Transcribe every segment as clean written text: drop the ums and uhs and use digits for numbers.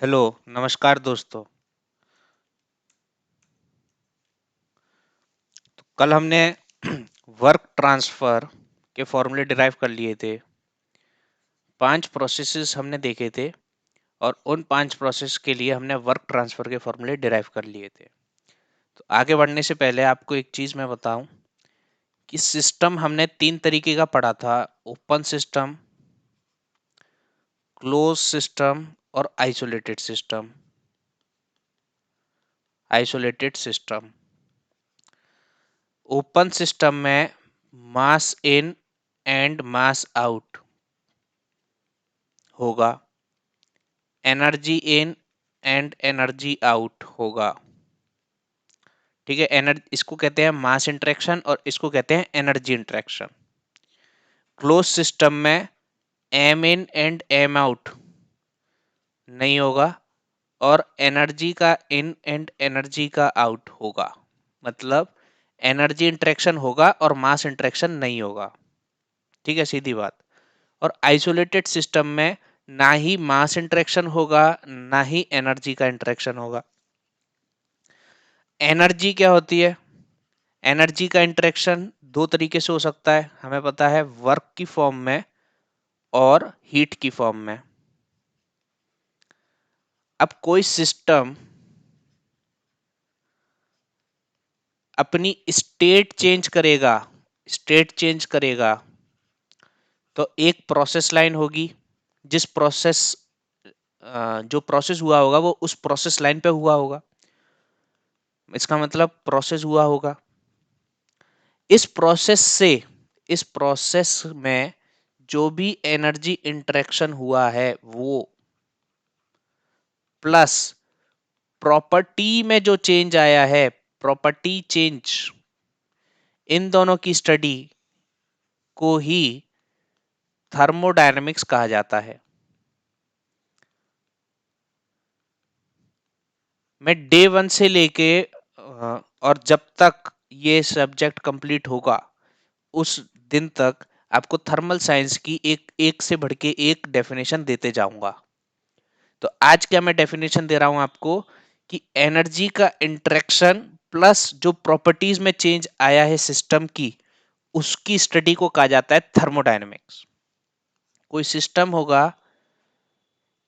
Hello, नमस्कार दोस्तों। कल हमने वर्क ट्रांसफर के फॉर्मूले डिराइव कर लिए थे। 5 प्रोसेसेस हमने देखे थे और उन 5 प्रोसेस के लिए हमने वर्क ट्रांसफर के फॉर्मूले डिराइव कर लिए थे। तो आगे बढ़ने से पहले आपको एक चीज मैं बताऊं कि सिस्टम हमने 3 तरीके का पढ़ा था। ओपन सिस्टम, क्लोज सिस्टम और isolated system. Isolated system, open system में मास इन एंड मास आउट होगा, energy in and energy out होगा। ठीक है, एनर्जी इसको कहते हैं मास इंटरेक्शन और इसको कहते हैं एनर्जी इंटरेक्शन। क्लोज सिस्टम में M in and M out नहीं होगा और एनर्जी का इन एंड एनर्जी का आउट होगा। मतलब एनर्जी इंटरेक्शन होगा और मास इंटरेक्शन नहीं होगा। ठीक है, सीधी बात। और आइसोलेटेड सिस्टम में ना ही मास इंटरेक्शन होगा ना ही एनर्जी का इंटरेक्शन होगा। एनर्जी क्या होती है? एनर्जी का इंटरेक्शन दो तरीके से हो सकता है, हमें पता है, वर्क की फॉर्म में और हीट की फॉर्म में। अब कोई सिस्टम अपनी स्टेट चेंज करेगा तो एक प्रोसेस लाइन होगी। जिस प्रोसेस जो प्रोसेस हुआ होगा वो उस प्रोसेस लाइन पे हुआ होगा। इसका मतलब प्रोसेस हुआ होगा। इस प्रोसेस से इस प्रोसेस में जो भी एनर्जी इंटरेक्शन हुआ है वो प्लस प्रॉपर्टी में जो चेंज आया है, प्रॉपर्टी चेंज, इन दोनों की स्टडी को ही थर्मोडायनेमिक्स कहा जाता है। मैं डे वन से लेके और जब तक ये सब्जेक्ट कंप्लीट होगा उस दिन तक आपको थर्मल साइंस की एक एक से बढ़ के एक डेफिनेशन देते जाऊंगा। तो आज क्या मैं डेफिनेशन दे रहा हूं आपको कि एनर्जी का इंटरेक्शन प्लस जो प्रॉपर्टीज में चेंज आया है सिस्टम की, उसकी स्टडी को कहा जाता है थर्मोडायनेमिक्स। कोई सिस्टम होगा,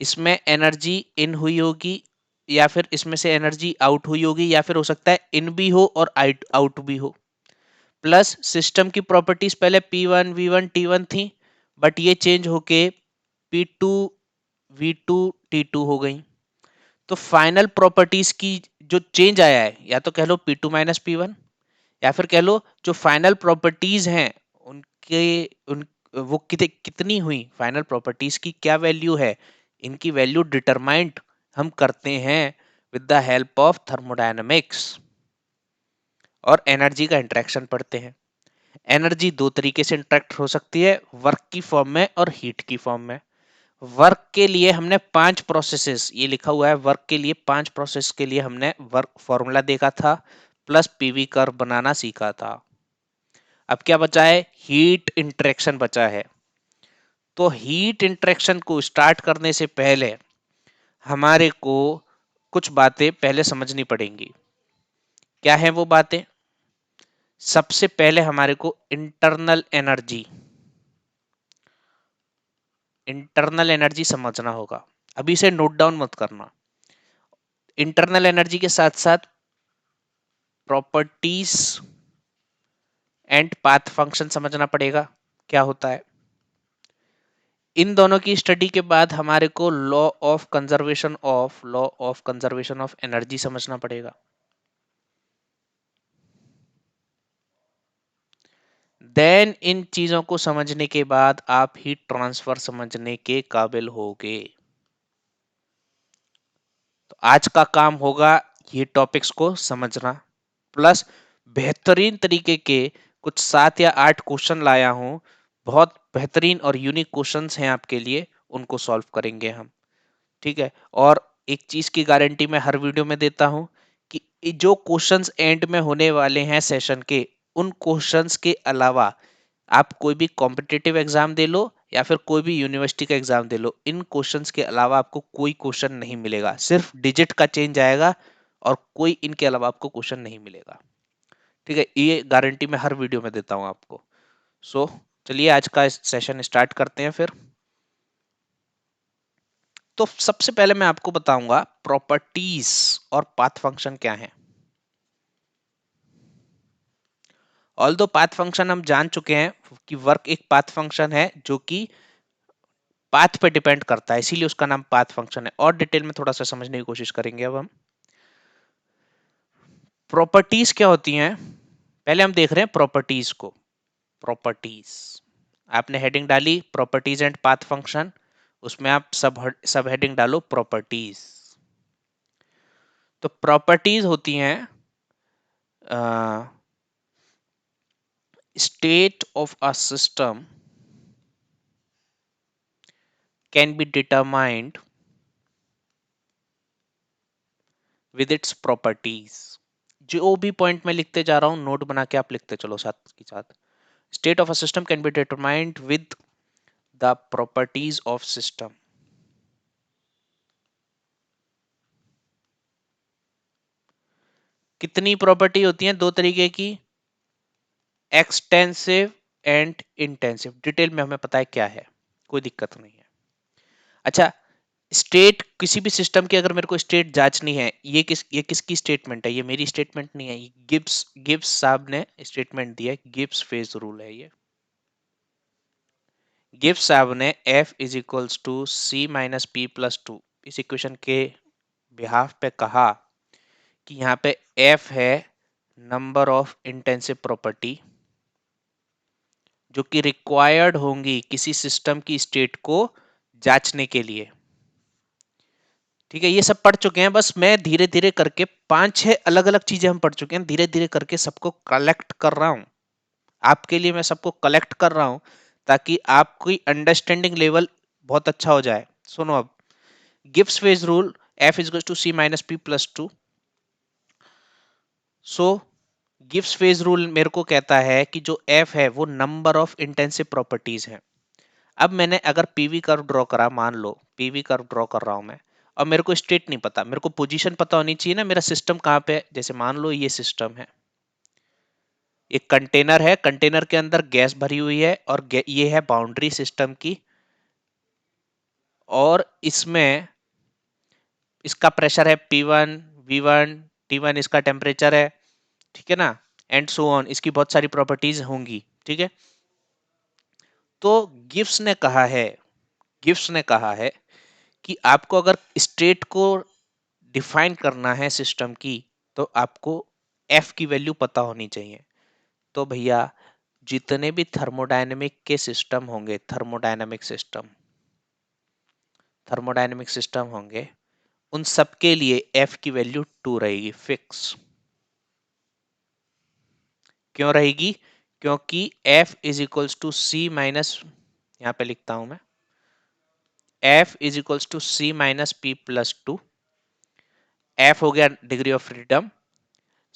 इसमें एनर्जी इन हुई होगी या फिर इसमें से एनर्जी आउट हुई होगी या फिर हो सकता है इन भी हो और आउट भी हो। प्लस सिस्टम की प्रॉपर्टीज पहले P1 V1 T1 थी, बट ये चेंज होके P2 V2 T2 हो गई। तो फाइनल प्रॉपर्टीज की जो चेंज आया है, या तो कह लो P2 माइनस P1, या फिर कह लो जो फाइनल प्रॉपर्टीज हैं उनके उन वो कितनी हुई, फाइनल प्रॉपर्टीज की क्या वैल्यू है, इनकी वैल्यू डिटरमाइंड हम करते हैं with the help of thermodynamics और एनर्जी का इंटरेक्शन पढ़ते हैं। एनर्जी दो तरीके से इंटरेक्ट हो सकती है, वर्क की फॉर्म में और हीट की फॉर्म में। वर्क के लिए हमने 5 प्रोसेसेस, ये लिखा हुआ है, वर्क के लिए 5 प्रोसेस के लिए हमने वर्क फॉर्मूला देखा था प्लस पीवी कर्व बनाना सीखा था। अब क्या बचा है? हीट इंटरेक्शन बचा है। तो हीट इंटरेक्शन को स्टार्ट करने से पहले हमारे को कुछ बातें पहले समझनी पड़ेंगी। क्या है वो बातें? सबसे पहले हमारे को इंटरनल एनर्जी समझना होगा। अभी से नोट डाउन मत करना। इंटरनल एनर्जी के साथ साथ प्रॉपर्टीज एंड पाथ फंक्शन समझना पड़ेगा, क्या होता है। इन दोनों की स्टडी के बाद हमारे को law of conservation of energy समझना पड़ेगा। देन इन चीजों को समझने के बाद आप हीट ट्रांसफर समझने के काबिल होगे। तो आज का काम होगा ये टॉपिक्स को समझना, प्लस बेहतरीन तरीके के कुछ 7 या 8 क्वेश्चन लाया हूं। बहुत बेहतरीन और यूनिक क्वेश्चंस हैं आपके लिए, उनको सॉल्व करेंगे हम। ठीक है, और एक चीज की गारंटी मैं हर वीडियो में देता हूं कि जो क्वेश्चंस एंड में होने वाले हैं सेशन के, उन क्वेश्चंस के अलावा आप कोई भी कॉम्पिटिटिव एग्जाम दे लो या फिर कोई भी यूनिवर्सिटी का एग्जाम दे लो, इन क्वेश्चंस के अलावा आपको कोई क्वेश्चन नहीं मिलेगा, सिर्फ डिजिट का चेंज आएगा और कोई इनके अलावा आपको क्वेश्चन नहीं मिलेगा। ठीक है, ये गारंटी मैं हर वीडियो में देता हूं आपको। सो चलिए आज का सेशन स्टार्ट करते हैं फिर। तो सबसे पहले मैं आपको बताऊंगा प्रॉपर्टीज और पाथ फंक्शन क्या है। ऑल्दो पाथ फंक्शन हम जान चुके हैं कि वर्क एक पाथ फंक्शन है जो कि पाथ पे डिपेंड करता है, इसीलिए उसका नाम पाथ फंक्शन है। और डिटेल में थोड़ा सा समझने की कोशिश करेंगे अब हम। प्रॉपर्टीज क्या होती हैं, पहले हम देख रहे हैं प्रॉपर्टीज को। प्रॉपर्टीज, आपने हेडिंग डाली प्रॉपर्टीज एंड पाथ फंक्शन, उसमें आप सब हेडिंग डालो प्रॉपर्टीज। तो प्रॉपर्टीज होती हैं state of a system can be determined with its properties। जो भी पॉइंट मैं लिखते जा रहा हूं नोट बना के आप लिखते चलो साथ के साथ। State of a system can be determined with the properties of system. कितनी प्रॉपर्टी होती हैं, दो तरीके की, एक्सटेंसिव एंड इंटेंसिव। डिटेल में हमें पता है क्या है, कोई दिक्कत नहीं है। अच्छा, स्टेट, किसी भी सिस्टम की अगर मेरे को स्टेट जांचनी है, ये किसकी स्टेटमेंट है, ये मेरी स्टेटमेंट नहीं है, ये गिब्स गिब्स साहब ने स्टेटमेंट दिया है, गिब्स फेज रूल है ये। गिब्स साहब ने f is equals to C minus P plus two इस इक्वेशन के बिहाफ पे कहा कि यहाँ पे f है नंबर ऑफ इंटेंसिव प्रॉपर्टी जो कि रिक्वायर्ड होंगी किसी सिस्टम की स्टेट को जांचने के लिए। ठीक है, ये सब पढ़ चुके हैं, बस मैं धीरे धीरे करके 5-6 अलग अलग चीजें हम पढ़ चुके हैं, धीरे धीरे करके सबको कलेक्ट कर रहा हूं आपके लिए, मैं सबको कलेक्ट कर रहा हूं ताकि आपकी अंडरस्टैंडिंग लेवल बहुत अच्छा हो जाए। सुनो अब, Gibbs phase rule f is to C minus P plus two. So Gibbs phase rule मेरे को कहता है कि जो f है वो नंबर ऑफ इंटेंसिव प्रॉपर्टीज है। अब मैंने अगर पीवी कर्व ड्रॉ करा, मान लो पीवी कर्व ड्रॉ कर रहा हूं मैं, और मेरे को स्टेट नहीं पता, मेरे को पोजीशन पता होनी चाहिए ना, मेरा सिस्टम कहां पे है। जैसे मान लो ये सिस्टम है, एक कंटेनर है, कंटेनर के अंदर गैस भरी हुई है और ये है बाउंड्री सिस्टम की, और इसमें इसका प्रेशर है P1 V1 T1, इसका टेम्परेचर है, ठीक है ना, एंड सो ऑन, इसकी बहुत सारी प्रॉपर्टीज होंगी। ठीक है, तो गिब्स ने कहा है, गिब्स ने कहा है कि आपको अगर स्टेट को डिफाइन करना है सिस्टम की, तो आपको एफ की वैल्यू पता होनी चाहिए। तो भैया जितने भी थर्मोडायनेमिक के सिस्टम होंगे, थर्मोडायनेमिक सिस्टम होंगे, उन सब के लिए एफ की वैल्यू 2 रहेगी फिक्स। क्यों रहेगी, क्योंकि F is equals to C minus, यहां पे लिखता हूं मैं, F is equals to C minus P plus two. F हो गया डिग्री ऑफ फ्रीडम,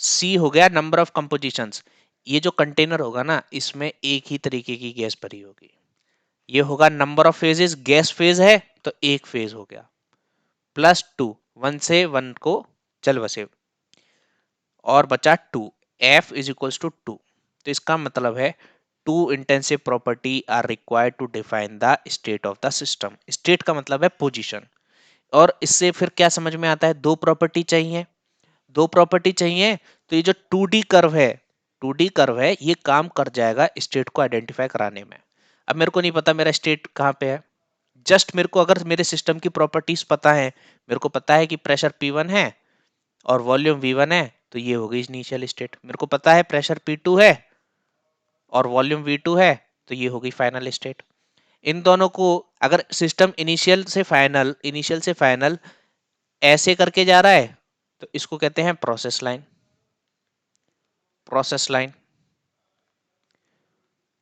सी हो गया नंबर ऑफ कंपोजिशंस। ये जो कंटेनर होगा ना, इसमें एक ही तरीके की गैस भरी होगी। ये होगा number of phases, gas phase है तो एक फेज हो गया, प्लस टू, वन से वन को चल बसे, और बचा two, F is equals to two. तो इसका मतलब है two intensive property are required to define the state of the system. State का मतलब है पोजीशन। और इससे फिर क्या समझ में आता है, दो प्रॉपर्टी चाहिए, दो प्रॉपर्टी चाहिए, तो ये जो 2D कर्व है, 2D कर्व है, ये काम कर जाएगा स्टेट को आइडेंटिफाई कराने में। अब मेरे को नहीं पता मेरा स्टेट कहाँ पे है, जस्ट मेरे को अगर मेरे सिस्टम की प्रॉपर्टीज पता है, मेरे को पता है कि प्रेशर P1 है और वॉल्यूम V1 है, तो ये हो गई इनिशियल स्टेट। मेरे को पता है प्रेशर P2 है और वॉल्यूम V2 है, तो ये हो गई फाइनल स्टेट। इन दोनों को अगर सिस्टम इनिशियल से फाइनल ऐसे करके जा रहा है, तो इसको कहते हैं प्रोसेस लाइन, प्रोसेस लाइन।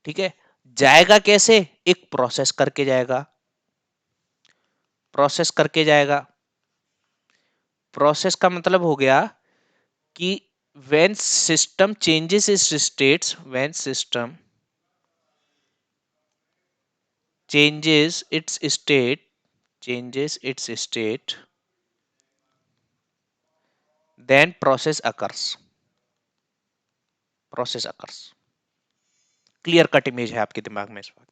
ठीक है, जाएगा कैसे, एक प्रोसेस करके जाएगा, प्रोसेस करके जाएगा। प्रोसेस का मतलब हो गया कि when system changes its states, when system changes its state, changes its state, then process occurs। Clear cut image है आपके दिमाग में इस वक्त।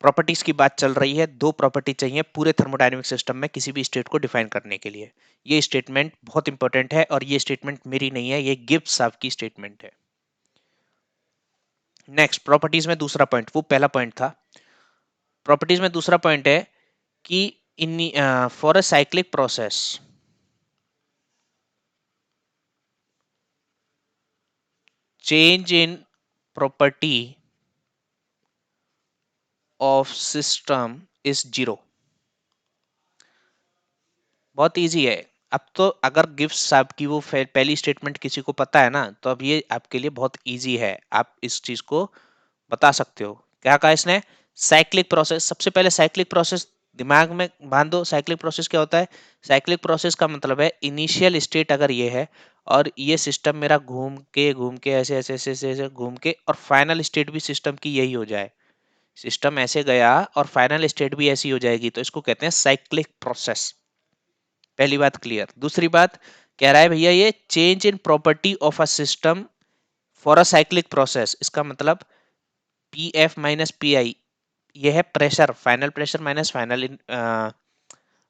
प्रॉपर्टीज की बात चल रही है, दो प्रॉपर्टी चाहिए पूरे थर्मोडायनेमिक सिस्टम में किसी भी स्टेट को डिफाइन करने के लिए। ये स्टेटमेंट बहुत इंपॉर्टेंट है और ये स्टेटमेंट मेरी नहीं है, ये गिब्स साहब की स्टेटमेंट है। नेक्स्ट प्रॉपर्टीज में दूसरा पॉइंट, वो पहला पॉइंट था। प्रॉपर्टीज में दूसरा पॉइंट है कि in for a cyclic process, change in property of system is zero. बहुत इजी है। अब तो अगर गिब्स साहब की वो पहली स्टेटमेंट किसी को पता है ना, तो अब ये आपके लिए बहुत इजी है, आप इस चीज को बता सकते हो। क्या कहा इसने? Cyclic process. सबसे पहले साइक्लिक प्रोसेस दिमाग में बांध दो। साइक्लिक प्रोसेस क्या होता है? साइक्लिक प्रोसेस का मतलब है इनिशियल स्टेट अगर ये है और ये सिस्टम मेरा घूम के ऐसे ऐसे ऐसे ऐसे ऐसे घूम के और फाइनल स्टेट भी सिस्टम की यही हो जाए, सिस्टम ऐसे गया और फाइनल स्टेट भी ऐसी हो जाएगी, तो इसको कहते हैं साइक्लिक प्रोसेस। पहली बात क्लियर। दूसरी बात कह रहा है भैया ये change in property of a system for a cyclic process, इसका मतलब P F minus P I, ये है pressure, final pressure minus final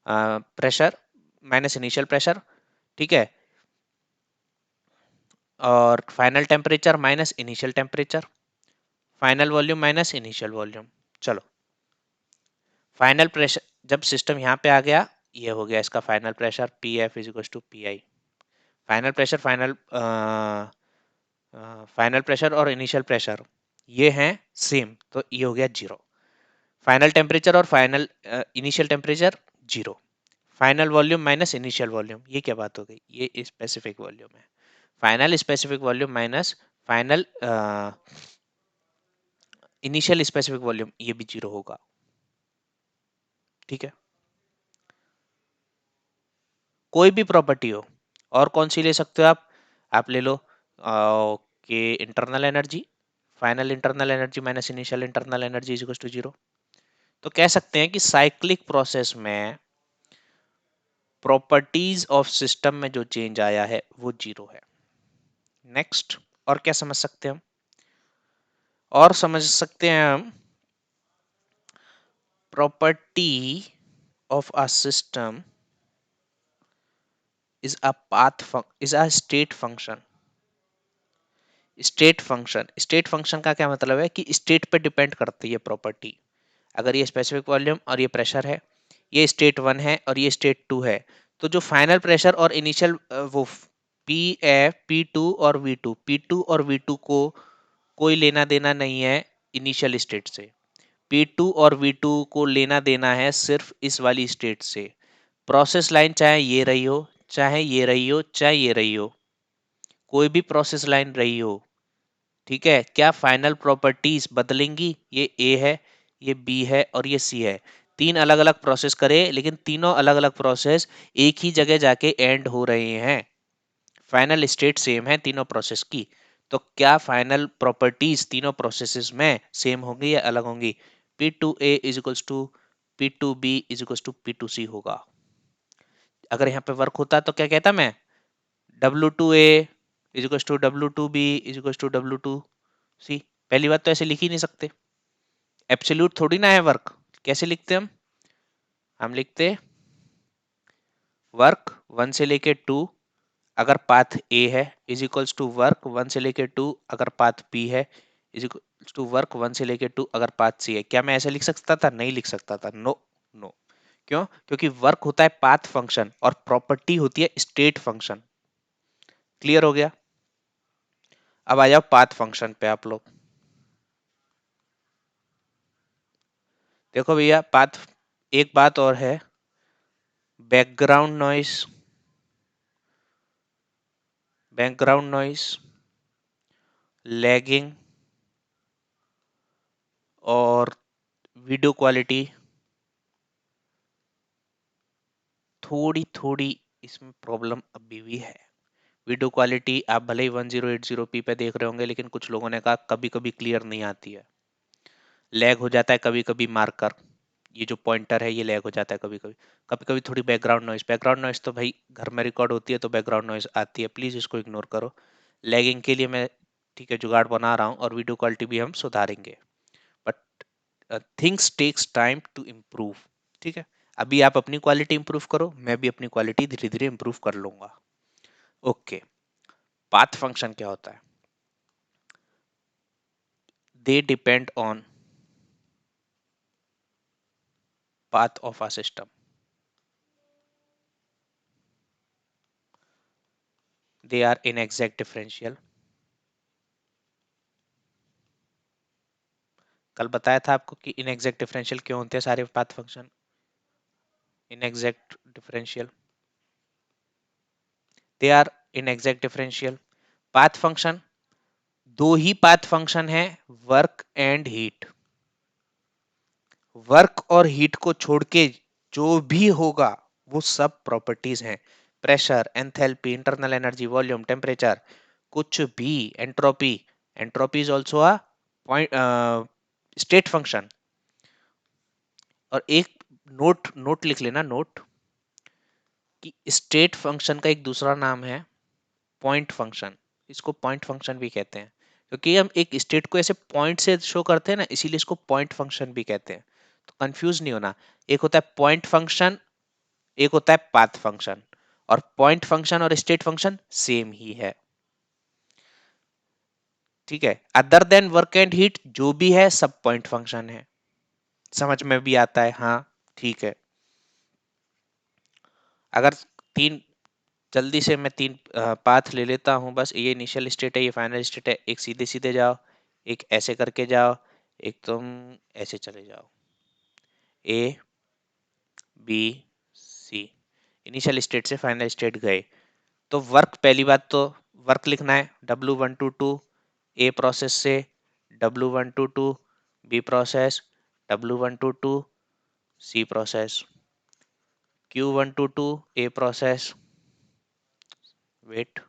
pressure minus initial pressure, ठीक है, और final temperature minus initial temperature, final volume minus initial volume. चलो, final pressure जब system यहाँ पे आ गया, ये हो गया इसका फाइनल प्रेशर P F is equal to P I. Final pressure final pressure और इनिशियल प्रेशर ये हैं सेम, तो ये हो गया जीरो। फाइनल टेम्परेचर और final initial temperature zero. Final volume minus initial volume, ये क्या बात हो गई? ये स्पेसिफिक वॉल्यूम है। Final specific volume minus final initial specific volume, ये भी जीरो होगा। ठीक है, कोई भी प्रॉपर्टी हो, और कौन सी ले सकते हो आप ले लो कि internal energy, final internal energy minus initial internal energy is equal to zero. तो कह सकते हैं कि साइक्लिक प्रोसेस में प्रॉपर्टीज ऑफ सिस्टम में जो चेंज आया है वो जीरो है। नेक्स्ट, और क्या समझ सकते हैं हम? और समझ सकते हैं हम property of a system is a is a state function. State function का क्या मतलब है कि स्टेट पे डिपेंड करती है प्रॉपर्टी। अगर ये स्पेसिफिक वॉल्यूम और ये प्रेशर है, ये स्टेट वन है और ये स्टेट टू है, तो जो फाइनल प्रेशर और इनिशियल वो पी एफ पी टू और वी टू, पी टू और वी टू को कोई लेना देना नहीं है इनिशियल स्टेट से। पी टू और वी टू को लेना देना है सिर्फ इस वाली स्टेट से। प्रोसेस लाइन चाहे ये रही हो, चाहे ये रही हो, चाहे ये रही हो, कोई भी प्रोसेस लाइन रही हो, ठीक है, क्या फाइनल प्रॉपर्टीज बदलेंगी? ये ए है, ये बी है और ये सी है। तीन अलग अलग प्रोसेस करे, लेकिन तीनों अलग अलग प्रोसेस एक ही जगह जाके एंड हो रहे हैं। फाइनल स्टेट सेम है तीनों प्रोसेस की, तो क्या फाइनल प्रॉपर्टीज तीनों प्रोसेसेस में सेम होंगी या अलग होंगी? P two A is equals to P two B is equals to P two C होगा। अगर यहाँ पे वर्क होता तो क्या कहता मैं? W two A is equals to W two B is equals to W two C. पहली बात तो ऐसे लिख ही नहीं सकते, एब्सोल्यूट थोड़ी ना है वर्क। कैसे लिखते हम लिखते वर्क वन से लेके टू अगर पाथ ए है is equals to work one से लेके टू अगर पाथ बी है is equals to work one से लेके टू अगर पाथ सी है। क्या मैं ऐसे लिख सकता था? नहीं लिख सकता था। No no. क्यों? क्योंकि वर्क होता है पाथ फंक्शन और प्रॉपर्टी होती है स्टेट फंक्शन। क्लियर हो गया? अब आ जाओ पाथ फंक्शन पे आप लोग। देखो भैया, पाथ, एक बात और है, background noise, background noise, lagging और वीडियो क्वालिटी थोड़ी थोड़ी इसमें प्रॉब्लम अभी भी है। वीडियो क्वालिटी आप भले ही 1080p पे देख रहे होंगे, लेकिन कुछ लोगों ने कहा कभी कभी क्लियर नहीं आती है। लैग हो जाता है कभी कभी मार्कर, ये जो पॉइंटर है ये लैग हो जाता है कभी कभी। कभी कभी थोड़ी बैकग्राउंड नॉइस तो भाई घर में रिकॉर्ड होती है तो बैकग्राउंड नॉइस आती है, प्लीज इसको इग्नोर करो। लैगिंग के लिए मैं ठीक है जुगाड़ बना रहा हूँ, और वीडियो क्वालिटी भी हम सुधारेंगे, but things takes time to improve. ठीक है, अभी आप अपनी क्वालिटी इंप्रूव करो, मैं भी अपनी क्वालिटी धीरे धीरे इंप्रूव कर लूंगा। ओके, पाथ फंक्शन क्या होता है? They depend on path of a system. They are inexact differential. कल बताया था आपको कि इनएग्जैक्ट डिफरेंशियल क्यों होते हैं सारे path function inexact differential, they are inexact differential. Path function, दो ही पाथ फंक्शन है, वर्क एंड हीट। वर्क और हीट को छोड़ के जो भी होगा वो सब प्रॉपर्टीज हैं। Pressure, enthalpy, internal energy, volume, temperature, कुछ भी, entropy, entropy is also a point state function. और एक नोट नोट लिख लेना, नोट, कि स्टेट फंक्शन का एक दूसरा नाम है पॉइंट फंक्शन। इसको पॉइंट फंक्शन भी कहते हैं, क्योंकि हम एक स्टेट को ऐसे पॉइंट से शो करते हैं ना, इसीलिए इसको पॉइंट फंक्शन भी कहते हैं। तो कंफ्यूज नहीं होना, एक होता है पॉइंट फंक्शन, एक होता है पाथ फंक्शन, और पॉइंट फंक्शन और स्टेट फंक्शन सेम ही है। ठीक है, other than work and heat जो भी है सब पॉइंट फंक्शन है। समझ में भी आता है? हाँ, ठीक है। अगर तीन, जल्दी से मैं तीन पाथ ले लेता हूं बस। ये इनिशियल स्टेट है, ये फाइनल स्टेट है। एक सीधे सीधे जाओ, एक ऐसे करके जाओ, एक तुम ऐसे चले जाओ। A B C, initial state से फाइनल स्टेट गए। तो वर्क, पहली बात तो वर्क लिखना है, W1 to 2 ए प्रोसेस से, W1 to 2 B process, W1 to 2 C process, Q1 to 2 A process, wait,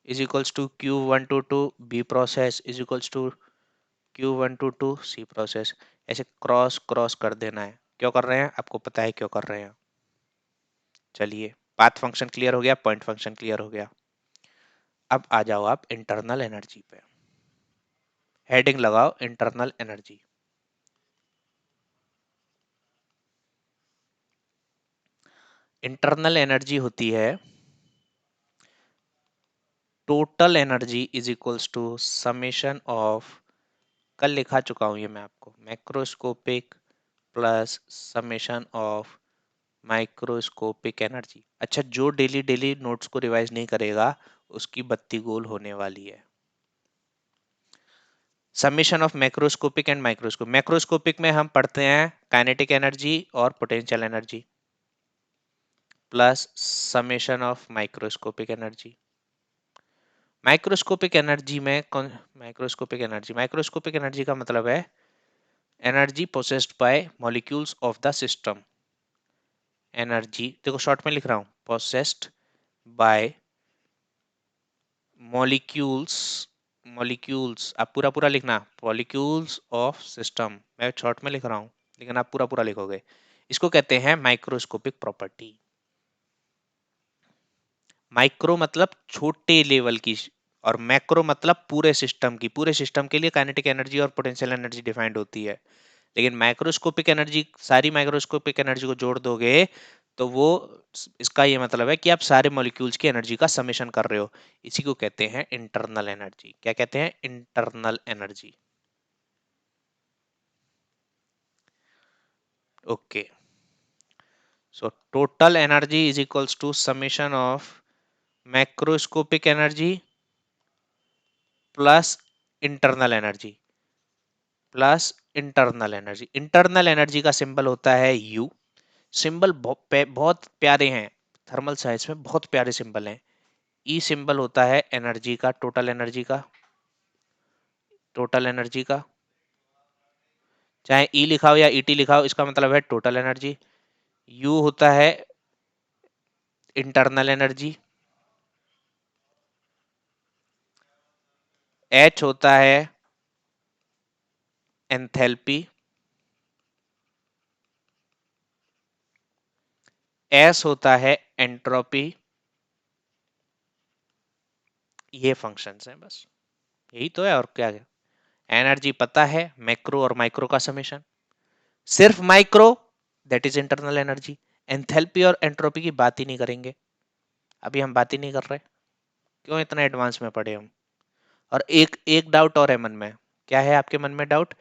is equals to Q1 to 2 B process is equals to Q1 to 2 C process। ऐसे cross cross कर देना है। क्यों कर रहे हैं? आपको पता है क्यों कर रहे हैं। चलिए, पाथ फंक्शन क्लियर हो गया, पॉइंट फंक्शन क्लियर हो गया। अब आ जाओ आप इंटरनल एनर्जी पे, हेडिंग लगाओ इंटरनल एनर्जी। इंटरनल एनर्जी होती है total energy is equals to summation of, कल लिखा चुका हूं ये मैं आपको, macroscopic plus summation of microscopic energy. अच्छा, जो डेली डेली नोट्स को रिवाइज नहीं करेगा उसकी बत्ती गोल होने वाली है। Summation of macroscopic and microscope, macroscopic में हम पढ़ते हैं काइनेटिक एनर्जी और potential energy, plus summation of microscopic energy. Microscopic energy में कौन, माइक्रोस्कोपिक एनर्जी का मतलब है energy possessed bye molecules of the system. Energy देखो शॉर्ट में लिख रहा हूं, पोसेस्ड बाय मॉलिक्यूल्स, मॉलिक्यूल्स आप पूरा पूरा लिखना, मॉलिक्यूल्स ऑफ सिस्टम, मैं शॉर्ट में लिख रहा हूँ लेकिन आप पूरा पूरा लिखोगे। इसको कहते हैं माइक्रोस्कोपिक प्रॉपर्टी। माइक्रो मतलब छोटे लेवल की, और मैक्रो मतलब पूरे सिस्टम की। पूरे सिस्टम के लिए काइनेटिक एनर्जी और पोटेंशियल एनर्जी डिफाइंड होती है, लेकिन माइक्रोस्कोपिक एनर्जी, सारी माइक्रोस्कोपिक एनर्जी को जोड़ दोगे तो वो, इसका ये मतलब है कि आप सारे मॉलिक्यूल्स की एनर्जी का समेशन कर रहे हो। इसी को कहते हैं इंटरनल एनर्जी। क्या कहते हैं? Internal energy. Okay, so total energy is equals to summation of macroscopic energy plus internal energy, plus internal energy. Internal energy का सिंबल होता है U। सिंबल बहुत प्यारे हैं, थर्मल साइंस में बहुत प्यारे सिंबल हैं। ई सिंबल होता है एनर्जी का, टोटल एनर्जी का, टोटल एनर्जी का, चाहे ई लिखा हो या ईटी लिखा हो इसका मतलब है टोटल एनर्जी। यू होता है इंटरनल एनर्जी, H होता है एंथैल्पी, S होता है एंट्रोपी। ये फंक्शंस हैं बस, यही तो है और क्या है। एनर्जी पता है, मैक्रो और माइक्रो का समेशन। सिर्फ micro, that is internal energy. Enthalpy और एंट्रोपी की बात ही नहीं करेंगे, अभी हम बात ही नहीं कर रहे। क्यों इतना एडवांस में पढ़े हम। और एक एक डाउट और है मन में। क्या है आपके मन में डाउट?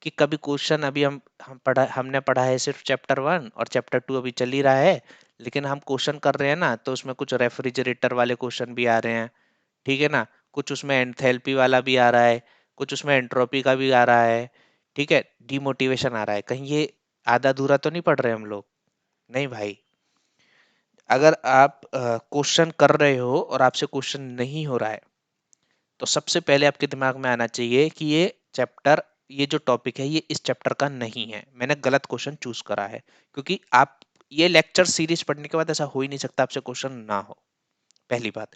कि कभी क्वेश्चन, अभी हमने पढ़ा है सिर्फ चैप्टर 1 और चैप्टर 2 अभी चल ही रहा है, लेकिन हम क्वेश्चन कर रहे हैं ना, तो उसमें कुछ रेफ्रिजरेटर वाले क्वेश्चन भी आ रहे हैं, ठीक है ना, कुछ उसमें एंथैल्पी वाला भी आ रहा है, कुछ उसमें एंट्रोपी का भी आ रहा है, ठीक है, डिमोटिवेशन आ रहा है, कहीं ये आधा अधूरा तो नहीं पढ़ रहे हम लोग? नहीं भाई। अगर आप क्वेश्चन कर रहे हो और आपसे क्वेश्चन नहीं हो रहा है, तो सबसे पहले आपके दिमाग में आना चाहिए कि ये चैप्टर, ये जो टॉपिक है ये इस चैप्टर का नहीं है, मैंने गलत क्वेश्चन चूज करा है। क्योंकि आप ये लेक्चर सीरीज पढ़ने के बाद ऐसा हो ही नहीं सकता आपसे क्वेश्चन ना हो, पहली बात।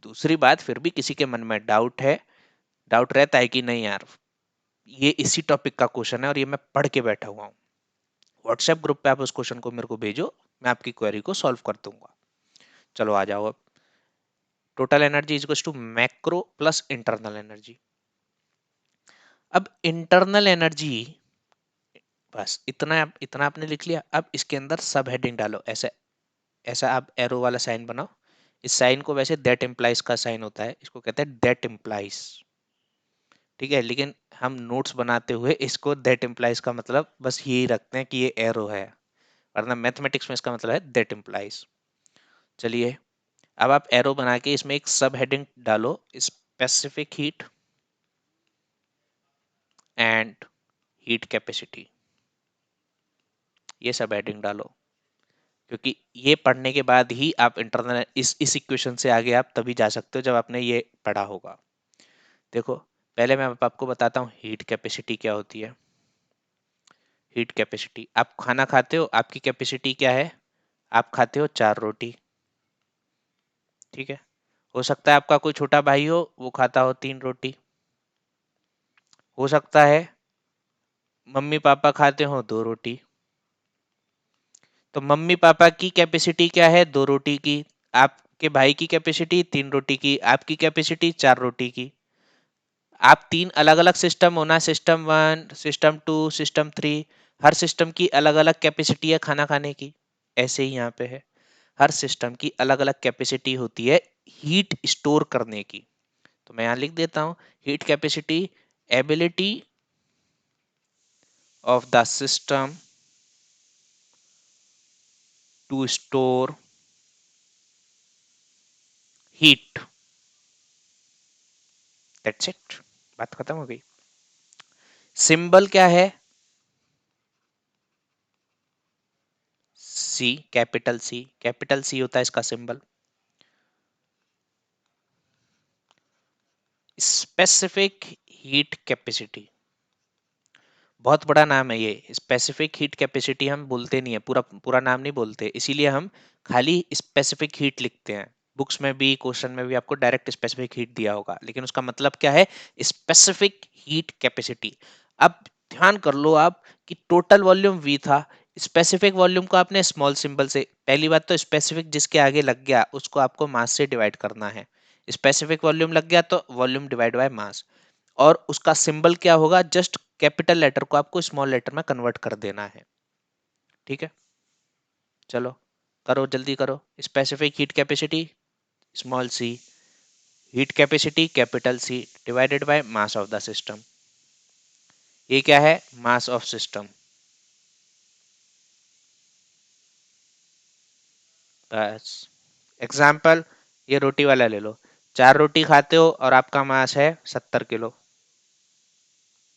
दूसरी बात, फिर भी किसी के मन में डाउट है, डाउट रहता है कि नहीं यार, ये इसी टॉपिक का क्वेश्चन है और ये मैं पढ़ के बैठा हुआ हूँ, व्हाट्सएप ग्रुप पे आप उस क्वेश्चन को मेरे को भेजो, मैं आपकी क्वेरी को सॉल्व कर दूंगा। चलो आ जाओ अब। Total energy is to macro plus internal energy. अब इंटरनल एनर्जी, बस इतना इतना आपने लिख लिया। अब इसके अंदर सब हेडिंग डालो, ऐसे ऐसा आप एरो वाला साइन बनाओ। इस साइन को वैसे दैट इम्प्लाइज का साइन होता है, इसको कहते हैं दैट इम्प्लाइज, ठीक है, लेकिन हम नोट्स बनाते हुए इसको दैट इम्प्लाइज का मतलब बस यही रखते हैं कि ये एरो है, वरना मैथमेटिक्स में इसका मतलब है दैट इम्प्लाइज। चलिए, अब आप एरो बना के इसमें एक सब हेडिंग डालो, specific heat and heat capacity, ये सब हेडिंग डालो। क्योंकि ये पढ़ने के बाद ही आप इंटरनल, इस इक्वेशन से आगे आप तभी जा सकते हो जब आपने ये पढ़ा होगा। देखो, पहले मैं आपको बताता हूँ हीट कैपेसिटी क्या होती है। हीट कैपेसिटी, आप खाना खाते हो, आपकी कैपेसिटी क्या है? आप खाते हो 4 रोटी, ठीक है। हो सकता है आपका कोई छोटा भाई हो, वो खाता हो 3 रोटी। हो सकता है मम्मी पापा खाते हो 2 रोटी। तो मम्मी पापा की कैपेसिटी क्या है? 2 रोटी की। आपके भाई की कैपेसिटी 3 रोटी की, आपकी कैपेसिटी 4 रोटी की। आप 3 अलग अलग सिस्टम होना, सिस्टम 1, सिस्टम 2, सिस्टम 3, हर सिस्टम की अलग अलग कैपेसिटी है खाना खाने की। ऐसे ही यहाँ पे है, हर सिस्टम की अलग अलग कैपेसिटी होती है हीट स्टोर करने की। तो मैं यहाँ लिख देता हूँ, heat capacity, ability of the system to store heat. That's it, बात खत्म हो गई। सिंबल क्या है? सी, कैपिटल सी, कैपिटल सी होता है इसका सिंबल। स्पेसिफिक हीट कैपेसिटी, बहुत बड़ा नाम है ये। स्पेसिफिक हीट कैपेसिटी हम बोलते नहीं है, पूरा पूरा नाम नहीं बोलते, इसीलिए हम खाली स्पेसिफिक हीट लिखते हैं। बुक्स में भी, क्वेश्चन में भी आपको डायरेक्ट स्पेसिफिक हीट दिया होगा, लेकिन उसका मतलब क्या है? Specific heat capacity. अब ध्यान कर लो आप कि टोटल वॉल्यूम V था, स्पेसिफिक वॉल्यूम को आपने स्मॉल सिंबल से, पहली बात तो स्पेसिफिक जिसके आगे लग गया उसको आपको मास से डिवाइड करना है। स्पेसिफिक वॉल्यूम लग गया तो वॉल्यूम डिवाइड बाय मास। और उसका सिंबल क्या होगा? जस्ट कैपिटल लेटर को आपको स्मॉल लेटर में कन्वर्ट कर देना है, ठीक है। चलो करो, जल्दी करो। Specific heat capacity small C, heat capacity capital C, divided by mass of the system. ये क्या है? Mass of system. बस, एग्जाम्पल, ये रोटी वाला ले लो। 4 रोटी खाते हो और आपका मास है 70 किलो,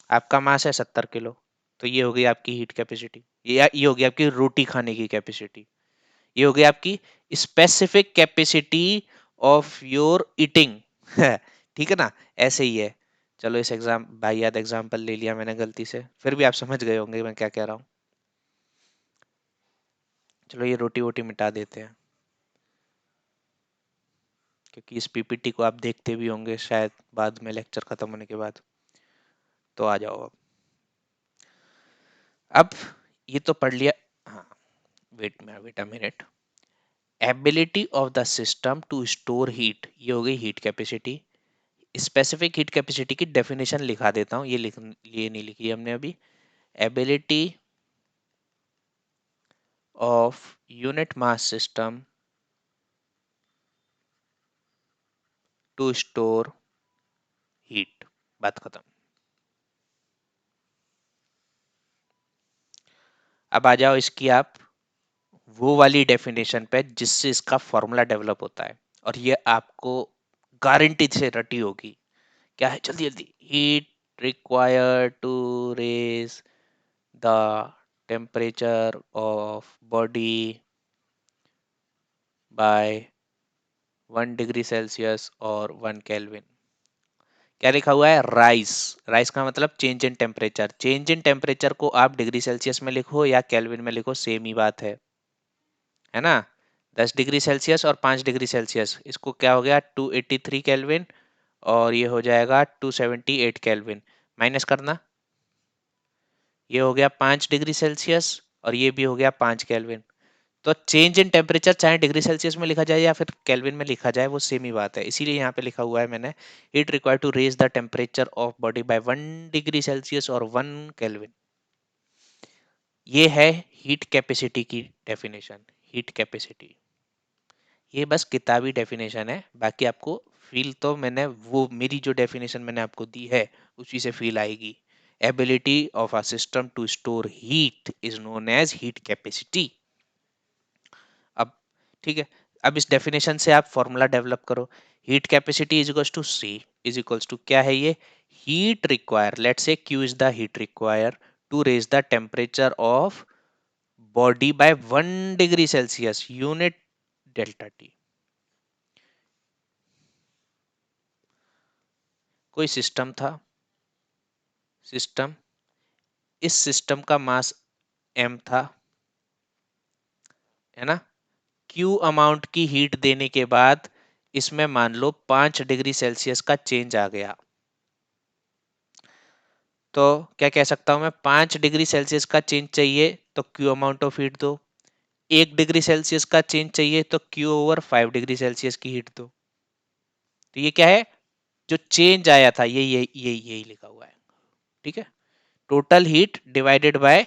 आपका मास है 70 किलो। तो ये हो गई आपकी हीट कैपेसिटी, ये होगी आपकी रोटी खाने की कैपेसिटी। ये हो गई आपकी specific capacity of your eating. ठीक है ना, ऐसे ही है। चलो, इस एग्जाम भाई याद एग्जाम्पल ले लिया मैंने गलती से, फिर भी आप समझ गए होंगे मैं क्या कह रहा हूँ। चलो ये रोटी वोटी मिटा देते हैं। क्योंकि इस पीपीटी को आप देखते भी होंगे शायद बाद में लेक्चर खत्म होने के बाद। तो आ जाओ अब ये तो पढ़ लिया। हाँ, wait a minute. Ability of the system to store heat, ये हो गई heat capacity. Specific heat capacity की डेफिनेशन लिखा देता हूँ, ये नहीं लिखी हमने अभी। Ability of unit mass system to store heat, बात खत्म। अब आ जाओ इसकी आप वो वाली डेफिनेशन पे जिससे इसका फॉर्मूला डेवलप होता है, और ये आपको गारंटी से रटी होगी। क्या है, जल्दी जल्दी। Heat required to raise the temperature of body by 1 degree Celsius और 1 केल्विन। क्या लिखा हुआ है, राइस। राइस का मतलब change in temperature. Change in temperature को आप डिग्री सेल्सियस में लिखो या केल्विन में लिखो, सेम ही बात है ना। 10 डिग्री सेल्सियस और 5 डिग्री सेल्सियस, इसको क्या हो गया 283 केल्विन, और ये हो जाएगा 278 केल्विन। माइनस करना, ये हो गया 5 डिग्री सेल्सियस और ये भी हो गया 5 केल्विन। तो चेंज इन टेम्परेचर चाहे डिग्री सेल्सियस में लिखा जाए या फिर केल्विन में लिखा जाए, वो सेम ही बात है। इसीलिए यहाँ पे लिखा हुआ है मैंने, heat required to raise the temperature of body by 1 degree Celsius और 1 केल्विन। ये है हीट कैपेसिटी की डेफिनेशन। हीट कैपेसिटी ये बस किताबी डेफिनेशन है, बाकी आपको फील तो मैंने वो मेरी जो डेफिनेशन मैंने आपको दी है उसी से फील आएगी। Ability of a system to store heat is known as heat capacity. अब ठीक है, अब इस डेफिनेशन से आप फॉर्मूला डेवलप करो। Heat capacity is equals to C, is equals to क्या है ये, heat require, let's say Q is the heat require to raise the temperature of body by 1 degree Celsius unit delta T. कोई system था, system, इस system का mass m था, है ना। q अमाउंट की हीट देने के बाद इसमें मान लो 5 डिग्री सेल्सियस का चेंज आ गया, तो क्या कह सकता हूं मैं, 5 डिग्री सेल्सियस का चेंज चाहिए तो q अमाउंट ऑफ हीट दो, 1 डिग्री सेल्सियस का चेंज चाहिए तो q ओवर 5 डिग्री सेल्सियस की हीट दो। तो ये क्या है, जो चेंज आया था यही लिखा हुआ है, ठीक है। Total heat divided by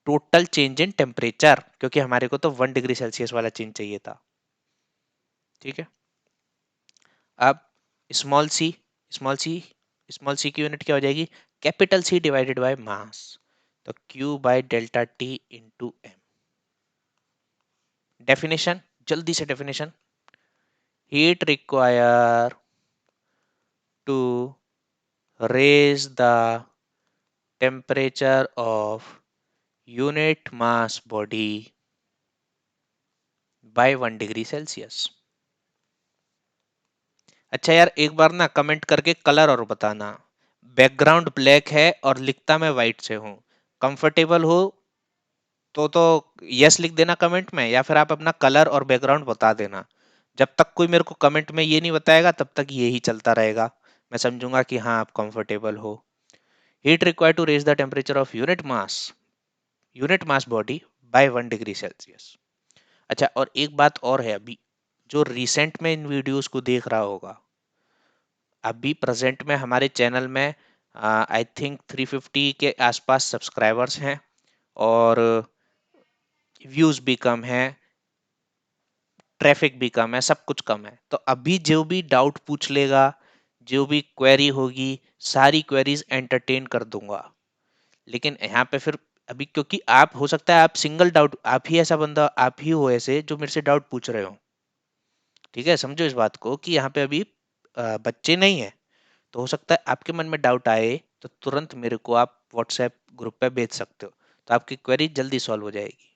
total change in temperature, क्योंकि हमारे को तो 1 डिग्री सेल्सियस वाला चेंज चाहिए था, ठीक है। अब small C, small C, small C की यूनिट क्या हो जाएगी, capital C divided by mass, तो Q by delta T into M. Definition, जल्दी से definition, heat require to raise the temperature of unit mass body by 1 degree Celsius. अच्छा यार, एक बार ना कमेंट करके कलर और बताना। बैकग्राउंड ब्लैक है और लिखता मैं वाइट से हूँ। कंफर्टेबल हो तो यस लिख देना कमेंट में, या फिर आप अपना कलर और बैकग्राउंड बता देना। जब तक कोई मेरे को कमेंट में ये नहीं बताएगा तब तक ये ही चलता रहेगा, मैं समझूंगा कि हाँ आप कंफर्टेबल हो। Heat required to raise the temperature of unit mass body by 1 degree Celsius. अच्छा, और एक बात और है, अभी जो रिसेंट में इन वीडियोस को देख रहा होगा, अभी प्रेजेंट में हमारे चैनल में आई थिंक 350 के आसपास सब्सक्राइबर्स हैं, और व्यूज भी कम है, ट्रैफिक भी कम है, सब कुछ कम है। तो अभी जो भी डाउट पूछ लेगा, जो भी क्वेरी होगी, सारी क्वेरीज एंटरटेन कर दूंगा। लेकिन यहाँ पे फिर अभी, क्योंकि आप हो सकता है आप सिंगल डाउट, आप ही ऐसा बंदा, आप ही हो ऐसे जो मेरे से डाउट पूछ रहे हो, ठीक है। समझो इस बात को कि यहाँ पे अभी बच्चे नहीं है, तो हो सकता है आपके मन में डाउट आए तो तुरंत मेरे को आप व्हाट्सएप ग्रुप पे भेज सकते हो, तो आपकी क्वेरी जल्दी सॉल्व हो जाएगी।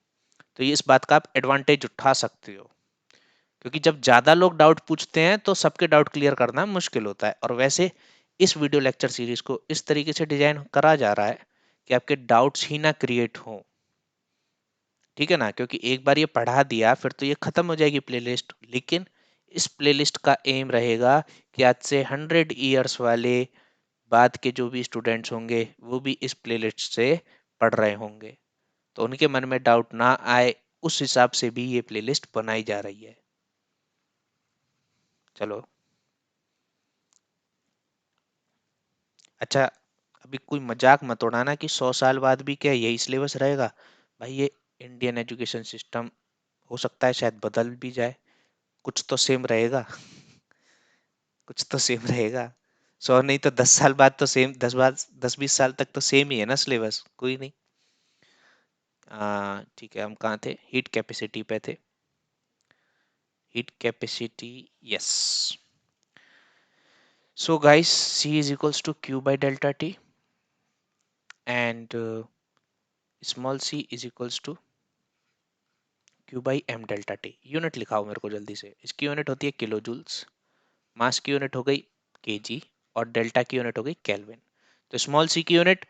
तो ये इस बात का आप एडवांटेज उठा सकते हो, क्योंकि जब ज़्यादा लोग डाउट पूछते हैं तो सबके डाउट क्लियर करना मुश्किल होता है। और वैसे इस वीडियो लेक्चर सीरीज को इस तरीके से डिजाइन करा जा रहा है कि आपके डाउट्स ही ना क्रिएट हों, ठीक है ना। क्योंकि एक बार ये पढ़ा दिया फिर तो ये खत्म हो जाएगी प्लेलिस्ट, लेकिन इस प्लेलिस्ट का एम रहेगा कि आज से 100 ईयर्स वाले बाद के जो भी स्टूडेंट्स होंगे वो भी इस प्लेलिस्ट से पढ़ रहे होंगे, तो उनके मन में डाउट ना आए, उस हिसाब से भी ये प्लेलिस्ट बनाई जा रही है। चलो अच्छा, अभी कोई मजाक मत उड़ाना कि 100 साल बाद भी क्या यही सिलेबस रहेगा। भाई ये इंडियन एजुकेशन सिस्टम हो सकता है शायद बदल भी जाए, कुछ तो सेम रहेगा। कुछ तो सेम रहेगा। 100 नहीं तो 10 साल बाद तो सेम, 10-20 साल तक तो सेम ही है ना सिलेबस, कोई नहीं। ठीक है, हम कहाँ थे? हीट कैपेसिटी पे थे। Heat capacity, yes. So guys, C is equals to Q by delta T and small c is equals to Q by M delta T। Unit लिखाओ मेरे को जल्दी से। इसकी यूनिट होती है किलो जूल्स, मास की यूनिट हो गई केजी, और डेल्टा की यूनिट हो गई केल्विन। तो स्मॉल सी की unit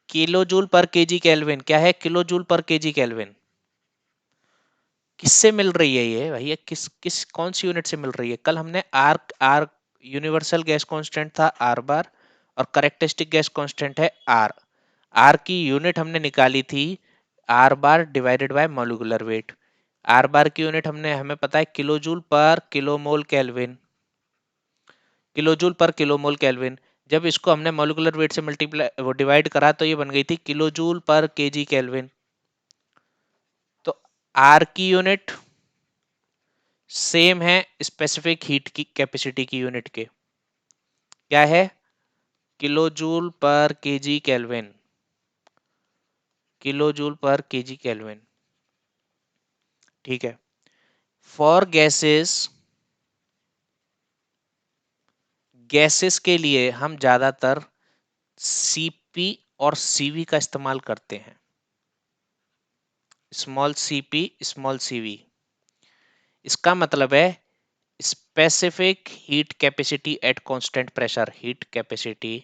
kilo joule per KG kelvin. क्या है? Kilo joule per KG kelvin. किससे मिल रही है ये भैया? किस किस कौन सी यूनिट से मिल रही है? कल हमने R R universal gas constant था आर बार, और करेक्टरिस्टिक गैस कांस्टेंट है आर। आर की यूनिट हमने निकाली थी R bar divided by molecular weight. R bar की यूनिट हमें पता है kilo joule per kilo mole Kelvin. Kilo joule per kilo mole Kelvin. जब इसको हमने मॉलिक्यूलर वेट से मल्टीप्लाई वो डिवाइड करा तो ये बन गई थी kilo joule per KG Kelvin. तो आर की यूनिट सेम है स्पेसिफिक हीट की कैपेसिटी की यूनिट के। क्या है? Kilo joule per KG kelvin. Kilo joule per KG kelvin, ठीक है। फॉर गैसेस, गैसेस के लिए हम ज्यादातर सीपी और सीवी का इस्तेमाल करते हैं। स्मॉल सीपी स्मॉल सीवी, इसका मतलब है specific heat capacity at constant pressure. Heat capacity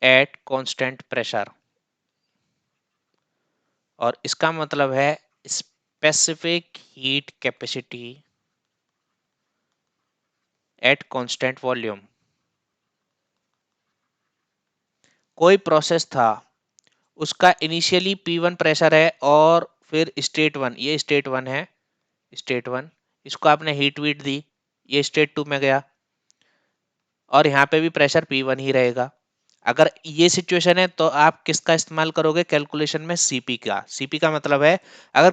at constant pressure, और इसका मतलब है specific heat capacity at constant volume. कोई प्रोसेस था, उसका इनिशियली P1 प्रेशर है और फिर स्टेट वन, ये स्टेट वन है, स्टेट वन, इसको आपने हीट वीट दी, ये स्टेट टू में गया, और यहाँ पे भी प्रेशर P1 ही रहेगा। अगर ये सिचुएशन है तो आप किसका इस्तेमाल करोगे कैलकुलेशन में? सीपी का। सीपी का मतलब है अगर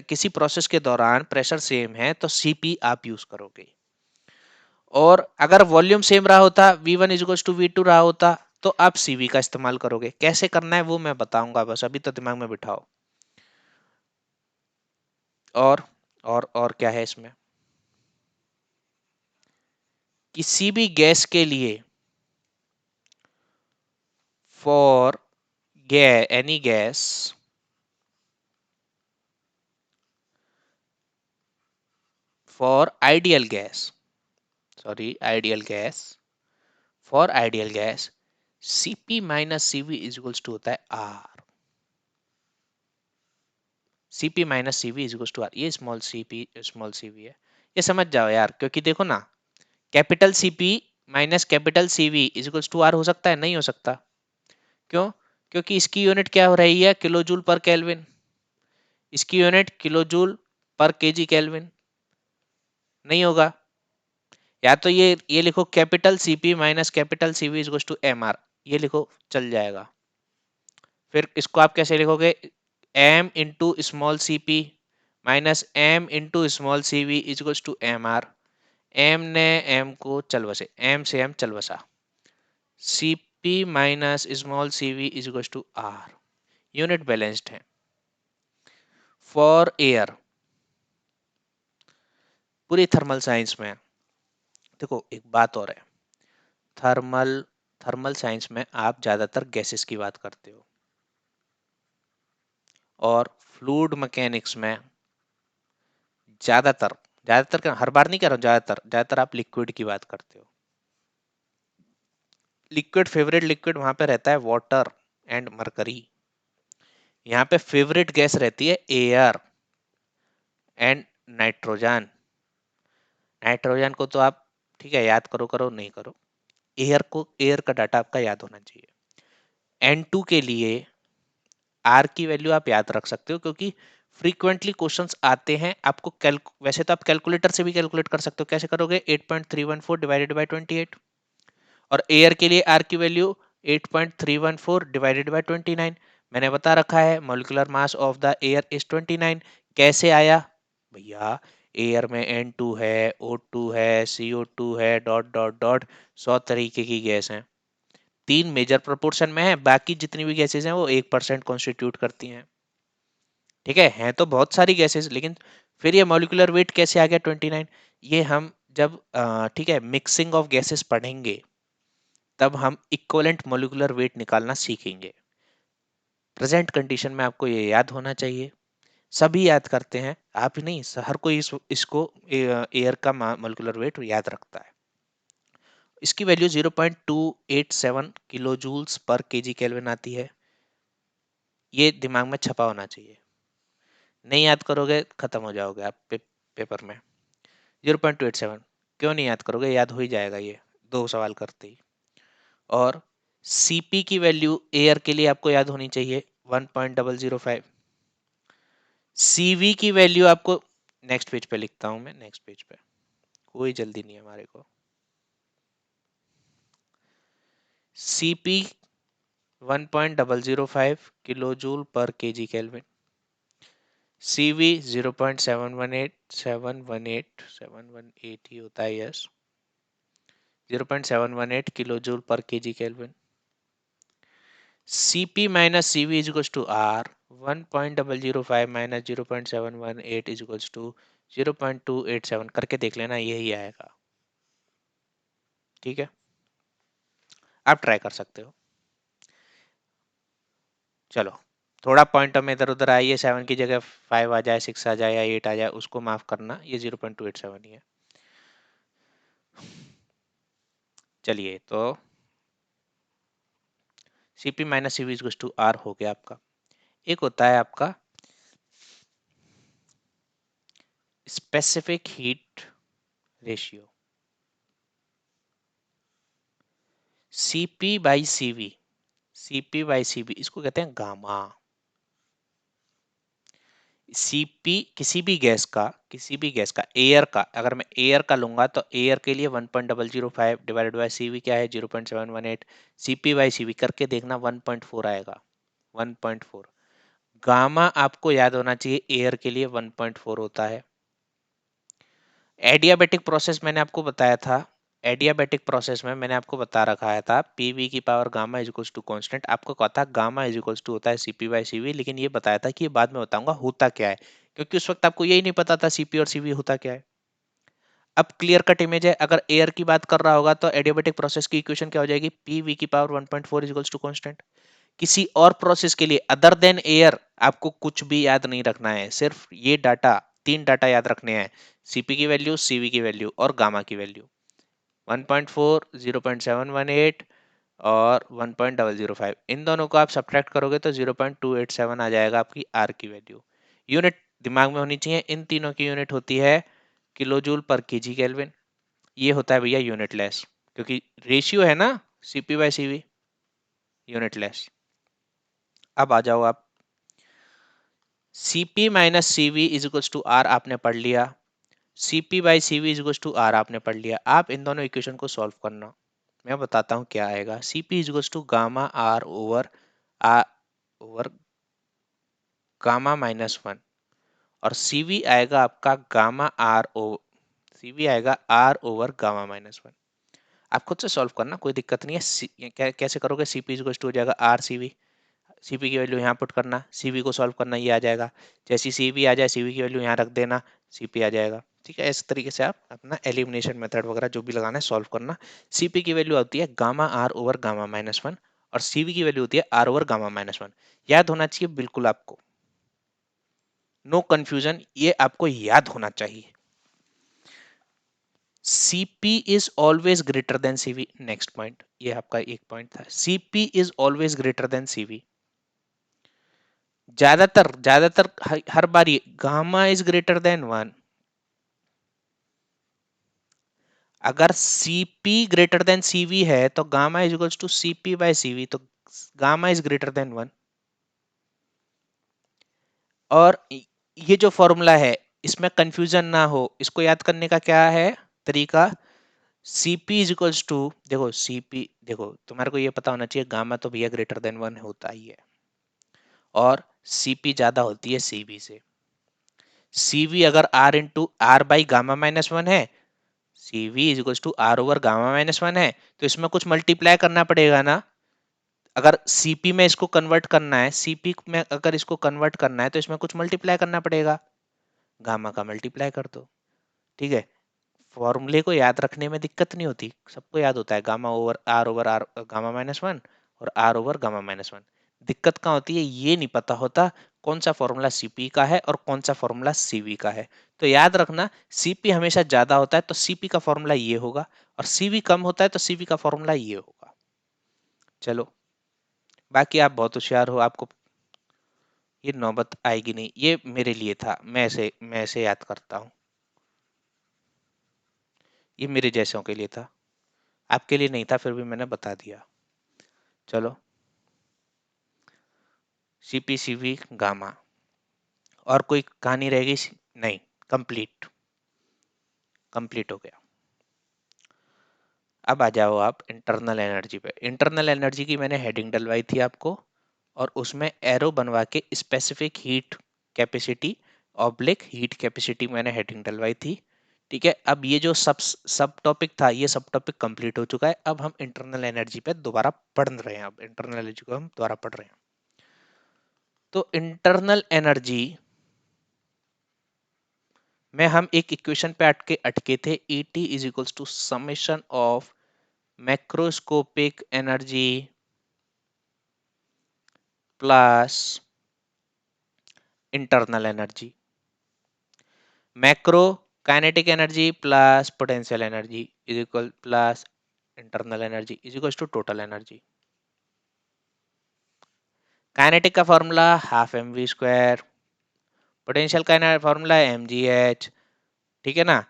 किसी प्रोसेस के दौरान प्रेशर सेम है तो सीपी आप यूज करोगे। और अगर वॉल्यूम सेम रहा होता, V1 इज टू V2 रहा होता, तो आप सीवी का इस्तेमाल करोगे। कैसे करना है वो मैं बताऊंगा, बस अभी तो दिमाग में बिठाओ। और और क्या है इसमें? किसी भी गैस के लिए, for any gas, for ideal gas, sorry ideal gas, for ideal gas Cp minus CV is equals to होता है R. Cp minus CV is equals to R, ये स्मॉल सीवी है। ये समझ जाओ यार, क्योंकि देखो ना, capital CP minus capital CV is equals to R हो सकता है? नहीं हो सकता। क्यों? क्योंकि इसकी यूनिट क्या हो रही है? Kilo joule per kelvin. इसकी unit kilo joule per KG kelvin. नहीं होगा। या तो ये लिखो capital CP minus capital CV is to M R, ये लिखो, चल जाएगा। फिर इसको आप कैसे लिखोगे? M into small CP minus M into small CV is to M R. M ने एम को चल बसे, एम से एम चल बसा, Cp minus small cv is equal to are. Unit balanced है। फॉर एयर, पूरी थर्मल साइंस में देखो एक बात और है, थर्मल थर्मल साइंस में आप ज्यादातर गैसेस की बात करते हो, और फ्लूइड मैकेनिक्स में ज्यादातर, ज्यादातर क्या, हर बार नहीं कह रहा हूं, ज्यादातर ज्यादातर आप लिक्विड की बात करते हो। लिक्विड, फेवरेट लिक्विड वहां पे रहता है वाटर एंड मरकरी। यहाँ पे फेवरेट गैस रहती है एयर एंड नाइट्रोजन, नाइट्रोजन को तो आप ठीक है याद करो करो नहीं करो, एयर को, एयर का डाटा आपका याद होना चाहिए। N2 के लिए आर की वैल्यू आप याद रख सकते हो क्योंकि फ्रीक्वेंटली क्वेश्चंस आते हैं आपको। वैसे तो आप कैलकुलेटर से भी कैलकुलेट कर सकते हो, कैसे करोगे 8.314 डिवाइडेड बाय 28, और एयर के लिए आर की वैल्यू 8.314 डिवाइडेड बाय 29। मैंने बता रखा है molecular mass of the air is 29। कैसे आया भैया, एयर में N2 है, O2 है, CO2 है, डॉट डॉट डॉट 100 तरीके की गैस हैं। 3 मेजर प्रोपोर्शन में है, बाकी जितनी भी गैसेज हैं वो 1% कॉन्स्टिट्यूट करती हैं। ठीक है, हैं तो बहुत सारी गैसेस, लेकिन फिर ये मॉलिक्यूलर वेट कैसे आ गया 29? ये हम जब ठीक है मिक्सिंग ऑफ गैसेस पढ़ेंगे तब हम इक्विवेलेंट मॉलिक्यूलर वेट निकालना सीखेंगे। प्रेजेंट कंडीशन में आपको ये याद होना चाहिए। सभी याद करते हैं, आप ही नहीं, हर कोई इसको एयर का मॉलिक्यूलर वेट याद रखता है। इसकी value 0.287 kilo joules per KG Kelvin आती है। ये दिमाग में छपा होना चाहिए, नहीं याद करोगे खत्म हो जाओगे आप पेपर में। 0.287 क्यों नहीं याद करोगे, याद हो ही जाएगा ये 2 सवाल करते ही। और सीपी की वैल्यू एयर के लिए आपको याद होनी चाहिए 1.005। सीवी की वैल्यू आपको, नेक्स्ट पेज पे लिखता हूं मैं, नेक्स्ट पेज पे, कोई जल्दी नहीं है हमारे को। CP 1.005 kilo joule per KG kelvin. CV 0.718 ही होता है, yes 0.718 kilo joule per KG kelvin. Cp minus Cv is equals to R, 1.005 minus 0.718 is equals to 0.287 करके देख लेना, यही आएगा। ठीक है, आप ट्राई कर सकते हो। चलो थोड़ा पॉइंट में इधर उधर आइए, 7 की जगह 5 आ जाए, 6 आ जाए या 8 आ जाए, उसको माफ करना, ये 0.287 ही है। चलिए तो Cp minus Cv is to R हो गया आपका। एक होता है आपका specific heat ratio, Cp by Cv। Cp by Cv इसको कहते हैं गामा। Cp किसी भी गैस का एयर का, अगर मैं एयर का लूंगा तो एयर के लिए 1.005 डिवाइडेड बाय Cv क्या है 0.718। Cp बाई Cv करके देखना 1.4 आएगा, 1.4। गामा आपको याद होना चाहिए एयर के लिए 1.4 होता है। एडियाबेटिक प्रोसेस मैंने आपको बताया था, एडियाबेटिक प्रोसेस में मैंने आपको बता रखा था पीवी की power gamma is equals to constant. आपको कहा था गामा इज इक्वल्स टू होता है सीपी बाई सीवी, लेकिन ये बताया था कि ये बाद में बताऊंगा होता क्या है, क्योंकि उस वक्त आपको यही नहीं पता था सीपी और सीवी होता क्या है। अब क्लियर कट इमेज है, अगर एयर की बात कर रहा होगा तो एडियाबेटिक प्रोसेस की इक्वेशन क्या हो जाएगी, पीवी की power 1.4 is equals to constant. किसी और प्रोसेस के लिए अदर देन एयर आपको कुछ भी याद नहीं रखना है, सिर्फ ये डाटा, 3 डाटा याद रखने हैं, सीपी की वैल्यू, सीवी की वैल्यू और गामा की वैल्यू। 1.4, 0.718 और 1.005, इन दोनों को आप सब्ट्रैक्ट करोगे तो 0.287 आ जाएगा आपकी आर की वैल्यू। यूनिट दिमाग में होनी चाहिए, इन तीनों की यूनिट होती है kilo joule per KG kelvin. ये होता है भैया यूनिटलेस, क्योंकि रेशियो है ना सीपी बाय सीवी, यूनिटलेस। अब आ जाओ आप, Cp minus Cv is equals to R आपने पढ़ लिया, Cp by Cv is equals to R आपने पढ़ लिया। आप इन दोनों इक्वेशन को सॉल्व करना, मैं बताता हूं क्या आएगा। Cp is equals to gamma R over gamma minus 1, और Cv आएगा आपका गामा R ओ Cv आएगा R ओवर गामा माइनस 1। आप खुद से सॉल्व करना, कोई दिक्कत नहीं है। कैसे करोगे, Cp इज इक्वल्स टू हो जाएगा R Cv, सीपी की वैल्यू यहाँ पुट करना, सीवी को सॉल्व करना, ये आ जाएगा। जैसी सीवी आ जाए सीवी की वैल्यू यहाँ रख देना, सीपी आ जाएगा। ठीक है, इस तरीके से आप अपना एलिमिनेशन मेथड वगैरह जो भी लगाना है सॉल्व करना। सीपी की वैल्यू होती है gamma R over gamma minus 1 और सीवी की वैल्यू होती है आर ओवर गामा माइनस 1। याद होना चाहिए बिल्कुल आपको, नो कंफ्यूजन, ये आपको याद होना चाहिए। Cp is always greater than Cv, next point, ये आपका एक पॉइंट था, Cp is always greater than Cv। ज्यादातर ज्यादातर हर बार ये गामा इज ग्रेटर देन 1, अगर Cp ग्रेटर देन Cv है तो gamma is equals to Cp by Cv, तो गामा इज ग्रेटर देन 1। और ये जो फॉर्मूला है इसमें कंफ्यूजन ना हो, इसको याद करने का क्या है तरीका, Cp इज इक्वल्स टू, देखो Cp, देखो तुम्हारे को ये पता होना चाहिए गामा तो भैया ग्रेटर देन 1 होता ही है, और Cp ज्यादा होती है Cv से। Cv अगर R into R by gamma minus 1 है, Cv is equals to R over gamma minus 1 है, तो इसमें कुछ मल्टीप्लाई करना पड़ेगा ना। अगर Cp में इसको कन्वर्ट करना है, Cp में अगर इसको कन्वर्ट करना है तो इसमें कुछ मल्टीप्लाई करना पड़ेगा, गामा का मल्टीप्लाई कर दो। ठीक है, फॉर्मूले को याद रखने में दिक्कत नहीं होती, सबको याद होता है gamma over R gamma minus 1 और आर ओवर गामा माइनस 1। दिक्कत कहाँ होती है, ये नहीं पता होता कौन सा फॉर्मूला Cp का है और कौन सा फॉर्मूला Cv का है। तो याद रखना Cp हमेशा ज्यादा होता है तो Cp का फॉर्मूला ये होगा, और Cv कम होता है तो Cv का फॉर्मूला ये होगा। चलो, बाकी आप बहुत होशियार हो, आपको ये नौबत आएगी नहीं, ये मेरे लिए था, मैं ऐसे याद करता हूँ, ये मेरे जैसों के लिए था, आपके लिए नहीं था, फिर भी मैंने बता दिया। चलो, Cp Cv गामा, और कोई कहानी रह गई? नहीं, कंप्लीट, कंप्लीट हो गया। अब आ जाओ आप इंटरनल एनर्जी पे। इंटरनल एनर्जी की मैंने हेडिंग डलवाई थी आपको, और उसमें एरो बनवा के specific heat capacity oblique heat capacity मैंने हेडिंग डलवाई थी। ठीक है, अब ये जो सब सब टॉपिक था, ये सब टॉपिक कंप्लीट हो चुका है। अब हम इंटरनल एनर्जी पे दोबारा पढ़ रहे हैं, अब इंटरनल एनर्जी को हम दोबारा पढ़ रहे हैं। तो इंटरनल एनर्जी में हम एक इक्वेशन पे अटके थे, Et is equals to summation of macroscopic energy plus internal energy, macro kinetic energy plus potential energy is equal plus internal energy is equal to total energy. Kinetic का formula half M V square, potential का formula है M G H. ठीक है ना,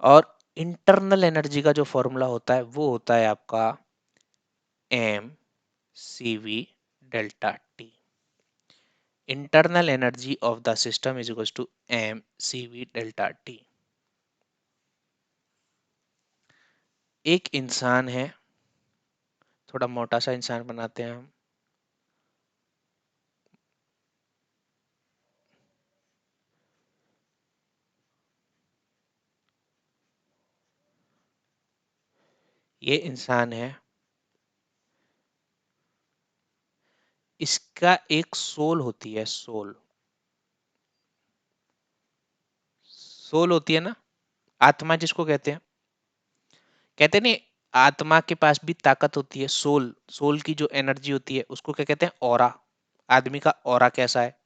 और internal energy का जो formula होता है वो होता है आपका M C V delta T. Internal energy of the system is equal to M C V delta T. एक इंसान है, थोड़ा मोटा सा इंसान बनाते हैं हम, ये इंसान है, इसका एक सोल होती है, सोल, सोल होती है ना, आत्मा जिसको कहते नहीं, आत्मा के पास भी ताकत होती है, सोल, सोल की जो एनर्जी होती है उसको क्या कहते हैं, ऑरा। आदमी का ऑरा कैसा है,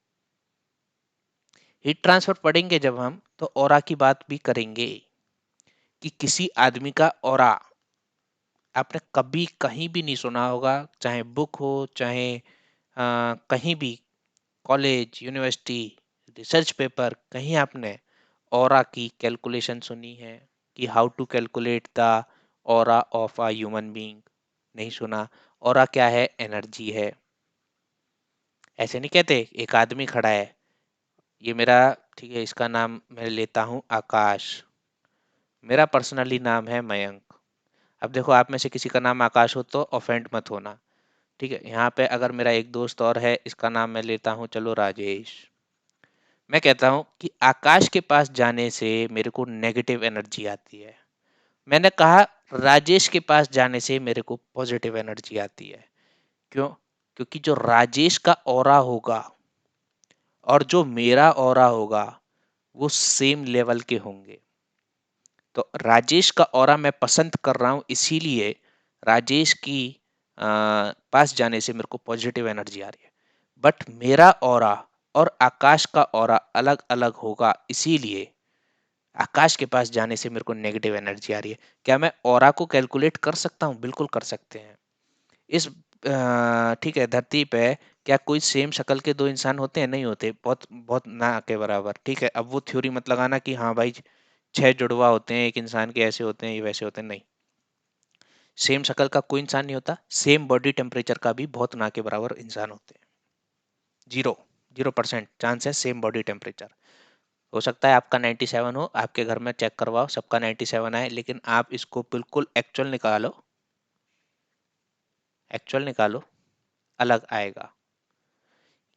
हीट ट्रांसफर पढ़ेंगे जब हम तो ऑरा की बात भी करेंगे, कि किसी आदमी का ऑरा आपने कभी कहीं भी नहीं सुना होगा, चाहे बुक हो, चाहे कहीं भी, कॉलेज, यूनिवर्सिटी, रिसर्च पेपर, कहीं आपने ऑरा की कैलकुलेशन सुनी है, कि how to calculate the aura of a human being? नहीं सुना। ऑरा क्या है, एनर्जी है। ऐसे नहीं कहते, एक आदमी खड़ा है, ये मेरा, ठीक है, इसका नाम मैं लेता हूँ आकाश, मेरा पर्सनली नाम है मयंक। अब देखो, आप में से किसी का नाम आकाश हो तो ऑफेंड मत होना, ठीक है। यहाँ पे अगर मेरा एक दोस्त और है, इसका नाम मैं लेता हूँ, चलो राजेश, मैं कहता हूँ कि आकाश के पास जाने से मेरे को नेगेटिव एनर्जी आती है, मैंने कहा राजेश के पास जाने से मेरे को पॉजिटिव एनर्जी आती है। क्यों? क्योंकि जो राजेश का ऑरा होगा और जो मेरा ऑरा होगा वो सेम लेवल के होंगे। तो राजेश का ऑरा मैं पसंद कर रहा हूं, इसीलिए राजेश की पास जाने से मेरे को पॉजिटिव एनर्जी आ रही है। बट मेरा ऑरा और आकाश का ऑरा अलग अलग होगा, इसीलिए आकाश के पास जाने से मेरे को नेगेटिव एनर्जी आ रही है। क्या मैं ऑरा को कैलकुलेट कर सकता हूँ? बिल्कुल कर सकते हैं। इस ठीक है, धरती पे क्या कोई सेम शक्ल के दो इंसान होते हैं? नहीं होते, बहुत बहुत ना के बराबर। ठीक है, अब वो थ्योरी मत लगाना कि हाँ भाई 6 जुड़वा होते हैं, एक इंसान के ऐसे होते हैं, ये वैसे होते हैं, नहीं। सेम शक्ल का कोई इंसान नहीं होता, सेम बॉडी टेम्परेचर का भी बहुत ना के बराबर इंसान होते हैं। 0% चांस है सेम बॉडी टेम्परेचर। हो सकता है आपका 97 हो, आपके घर में चेक करवाओ सबका 97 आए, लेकिन आप इसको बिल्कुल एक्चुअल निकालो, अलग आएगा।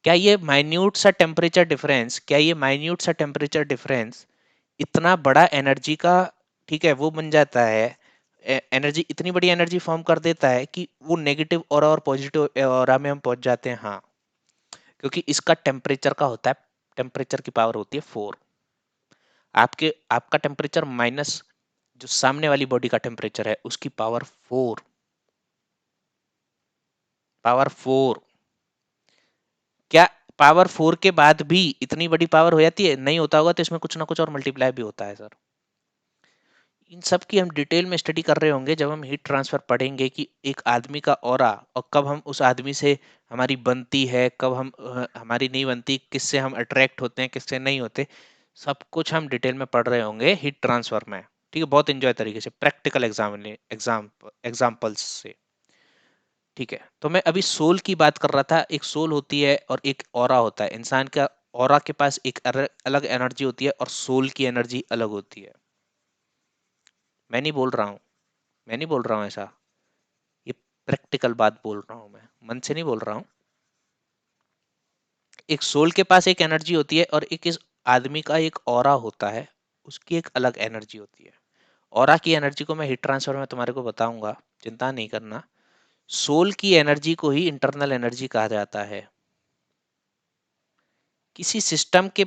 क्या ये माइन्यूट सा टेम्परेचर डिफरेंस इतना बड़ा एनर्जी का, ठीक है, वो बन जाता है, एनर्जी, इतनी बड़ी एनर्जी फॉर्म कर देता है कि वो नेगेटिव ऑरा और पॉजिटिव ऑरा में हम पहुंच जाते हैं? हाँ, क्योंकि इसका टेम्परेचर का होता है, टेम्परेचर की पावर होती है 4। आपका टेम्परेचर माइनस जो सामने वाली बॉडी का टेम्परेचर है उसकी पावर 4, पावर 4। क्या पावर 4 के बाद भी इतनी बड़ी पावर हो जाती है? नहीं होता होगा तो इसमें कुछ ना कुछ और मल्टीप्लाई भी होता है सर। इन सब की हम डिटेल में स्टडी कर रहे होंगे जब हम हीट ट्रांसफर पढ़ेंगे कि एक आदमी का ऑरा, और कब हम उस आदमी से हमारी बनती है, कब हम हमारी नहीं बनती, किससे हम अट्रैक्ट होते हैं, किससे नहीं होते, सब कुछ हम डिटेल में पढ़ रहे होंगे हीट ट्रांसफर में। ठीक है, बहुत एंजॉय तरीके से प्रैक्टिकल एग्जाम्पल्स से। ठीक है, तो मैं अभी सोल की बात कर रहा था। एक सोल होती है और एक ऑरा होता है। इंसान का ऑरा के पास एक अलग एनर्जी होती है और सोल की एनर्जी अलग होती है। मैं नहीं बोल रहा हूँ, मैं नहीं बोल रहा हूँ ऐसा, ये प्रैक्टिकल बात बोल रहा हूँ, मैं मन से नहीं बोल रहा हूँ। एक सोल के पास एक एनर्जी होती है और एक इस आदमी का एक ऑरा होता है, उसकी एक अलग एनर्जी होती है। ऑरा की एनर्जी को मैं हीट ट्रांसफर में तुम्हारे को बताऊंगा, चिंता नहीं करना। सोल की एनर्जी को ही इंटरनल एनर्जी कहा जाता है। किसी सिस्टम के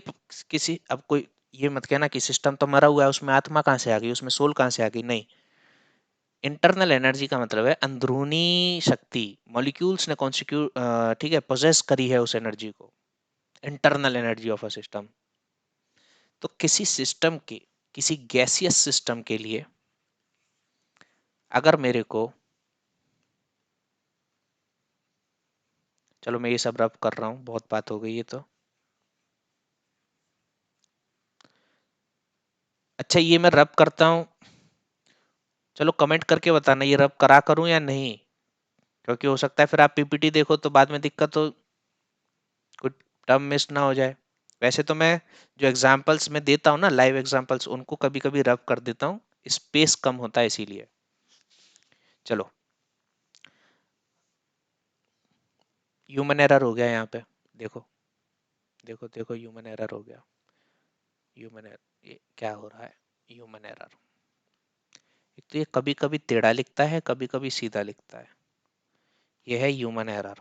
किसी, अब कोई ये मत कहना कि सिस्टम तो मरा हुआ है, उसमें आत्मा कहाँ से आ गई, उसमें सोल कहाँ से आ गई, नहीं। इंटरनल एनर्जी का मतलब है अंदरूनी शक्ति, मॉलिक्यूल्स ने कॉन्स्टिट्यूट, ठीक है, पोजेस करी है उस एनर्जी को, internal energy of a system. तो किसी सिस्टम के, किसी गैसियस सिस्टम के लिए अगर मेरे को, चलो मैं ये सब रब कर रहा हूँ, बहुत बात हो गई है तो। अच्छा, ये मैं रब करता हूँ, चलो कमेंट करके बताना ये रब करा करूँ या नहीं, क्योंकि हो सकता है फिर आप पीपीटी देखो तो बाद में दिक्कत हो, कुछ टर्म मिस ना हो जाए। वैसे तो मैं जो एग्जांपल्स में देता हूँ ना, लाइव एग्जांपल्स, उनको कभी कभी रब कर देता हूँ, स्पेस कम होता है इसीलिए। चलो, ह्यूमन एरर हो गया यहाँ पे, देखो देखो देखो, ह्यूमन एरर हो गया। ह्यूमन एरर, ये क्या हो रहा है? ह्यूमन एरर, एक तो ये कभी कभी टेढ़ा लिखता है, कभी कभी सीधा लिखता है, ये है ह्यूमन एरर।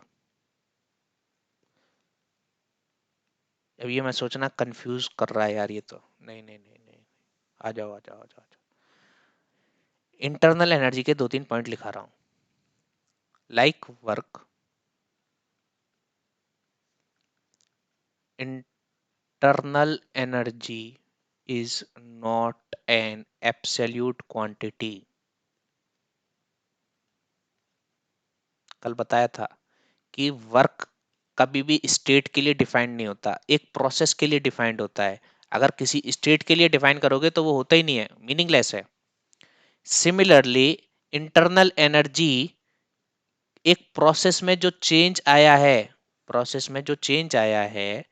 अब ये मैं सोचना कंफ्यूज कर रहा है यार, ये तो नहीं नहीं नहीं नहीं। आ जाओ आ जाओ आ जाओ आ जाओ। इंटरनल एनर्जी के 2-3 पॉइंट लिखा रहा हूँ। Like work, internal energy is not an absolute quantity। कल बताया था कि वर्क कभी भी स्टेट के लिए डिफाइंड नहीं होता, एक प्रोसेस के लिए डिफाइंड होता है। अगर किसी स्टेट के लिए डिफाइन करोगे तो वो होता ही नहीं है, मीनिंगलेस है। सिमिलरली, इंटरनल एनर्जी एक प्रोसेस में जो चेंज आया है, प्रोसेस में जो चेंज आया है,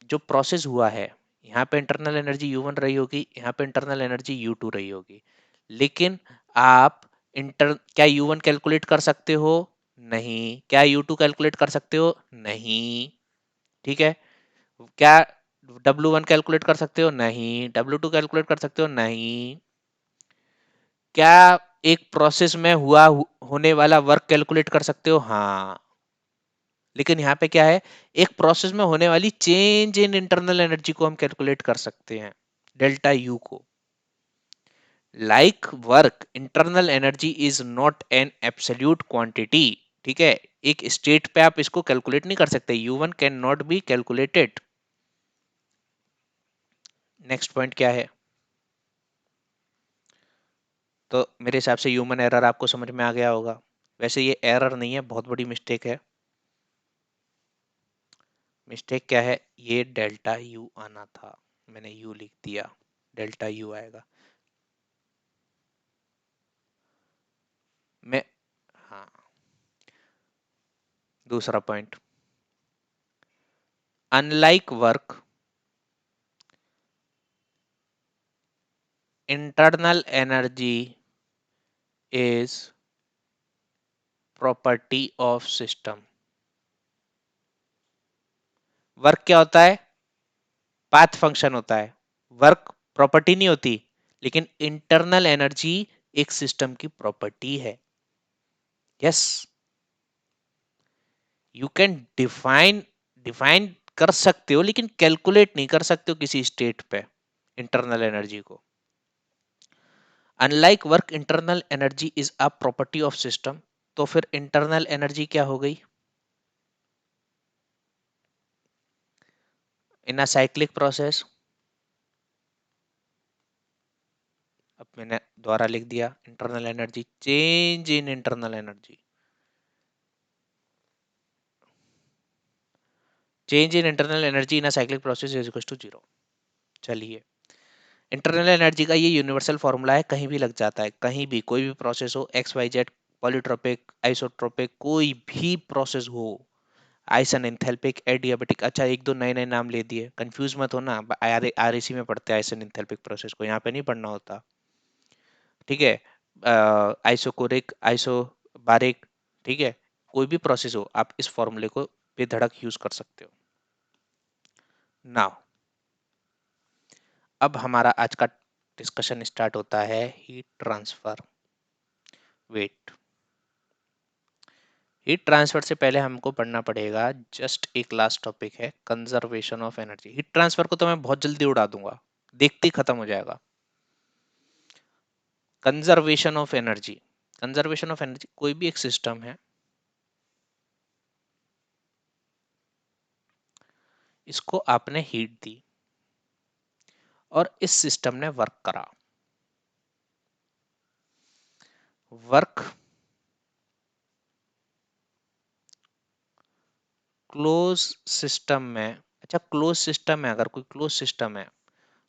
जो प्रोसेस हुआ है, यहाँ पे इंटरनल एनर्जी U1 रही होगी, यहाँ पे इंटरनल एनर्जी U2 रही होगी। लेकिन आप क्या U1 कैलकुलेट कर सकते हो? नहीं। क्या U2 कैलकुलेट कर सकते हो? नहीं। ठीक है, क्या W1 कैलकुलेट कर सकते हो? नहीं। W2 कैलकुलेट कर सकते हो? नहीं। क्या एक प्रोसेस में होने वाला वर्क कैलकुलेट कर सकते हो? हाँ। लेकिन यहाँ पे क्या है, एक प्रोसेस में होने वाली चेंज इन इंटरनल एनर्जी को हम कैलकुलेट कर सकते हैं, डेल्टा यू को। Like work, internal energy is not an absolute quantity. ठीक है, एक स्टेट पे आप इसको कैलकुलेट नहीं कर सकते, U1 can not be calculated. Next point क्या है? तो मेरे हिसाब से ह्यूमन एरर आपको समझ में आ गया होगा। वैसे ये एरर नहीं है, बहुत बड़ी मिस्टेक है। मिस्टेक क्या है? ये डेल्टा यू आना था, मैंने यू लिख दिया। डेल्टा यू आएगा। मैं हाँ, दूसरा point, unlike work, internal energy is property of system. Work क्या होता है? पाथ फंक्शन होता है। वर्क प्रॉपर्टी नहीं होती, लेकिन इंटरनल एनर्जी एक सिस्टम की प्रॉपर्टी है। Yes, you can define define कर सकते हो, लेकिन कैलकुलेट नहीं कर सकते हो किसी स्टेट पे इंटरनल एनर्जी को। Unlike work, internal energy is a property of system. तो फिर इंटरनल एनर्जी क्या हो गई? इन अ साइक्लिक प्रोसेस, अब मैंने दोबारा लिख दिया, internal energy, change in internal energy, change in internal energy in a cyclic process is equal to zero. चलिए, इंटरनल एनर्जी का ये यूनिवर्सल फॉर्मूला है, कहीं भी लग जाता है, कहीं भी कोई भी प्रोसेस हो, X Y Z, polytropic, isotropic, कोई भी प्रोसेस हो, आइसन, एंथैल्पिक, एडियाबेटिक। अच्छा, एक दो नए नए नाम ले दिए, कंफ्यूज मत होना, आरएसी में पढ़ते हैं आइसन एंथैल्पिक प्रोसेस को, यहाँ पे नहीं पढ़ना होता, ठीक है? आइसोकोरिक, आइसोबारिक, ठीक है? कोई भी प्रोसेस हो, आप इस फॉर्मूले को बेधड़क यूज कर सकते हो। नाउ, अब हमारा आज का डिस्कशन स्टार्ट होता है heat transfer. Wait, heat transfer से पहले हमको पढ़ना पड़ेगा, जस्ट एक लास्ट टॉपिक है, conservation of energy. Heat transfer को तो मैं बहुत जल्दी उड़ा दूंगा, देखते ही खत्म हो जाएगा। Conservation of energy, conservation of energy, कोई भी एक सिस्टम है, इसको आपने हीट दी और इस सिस्टम ने वर्क करा। वर्क क्लोज सिस्टम में, अच्छा क्लोज सिस्टम है, अगर कोई क्लोज सिस्टम है,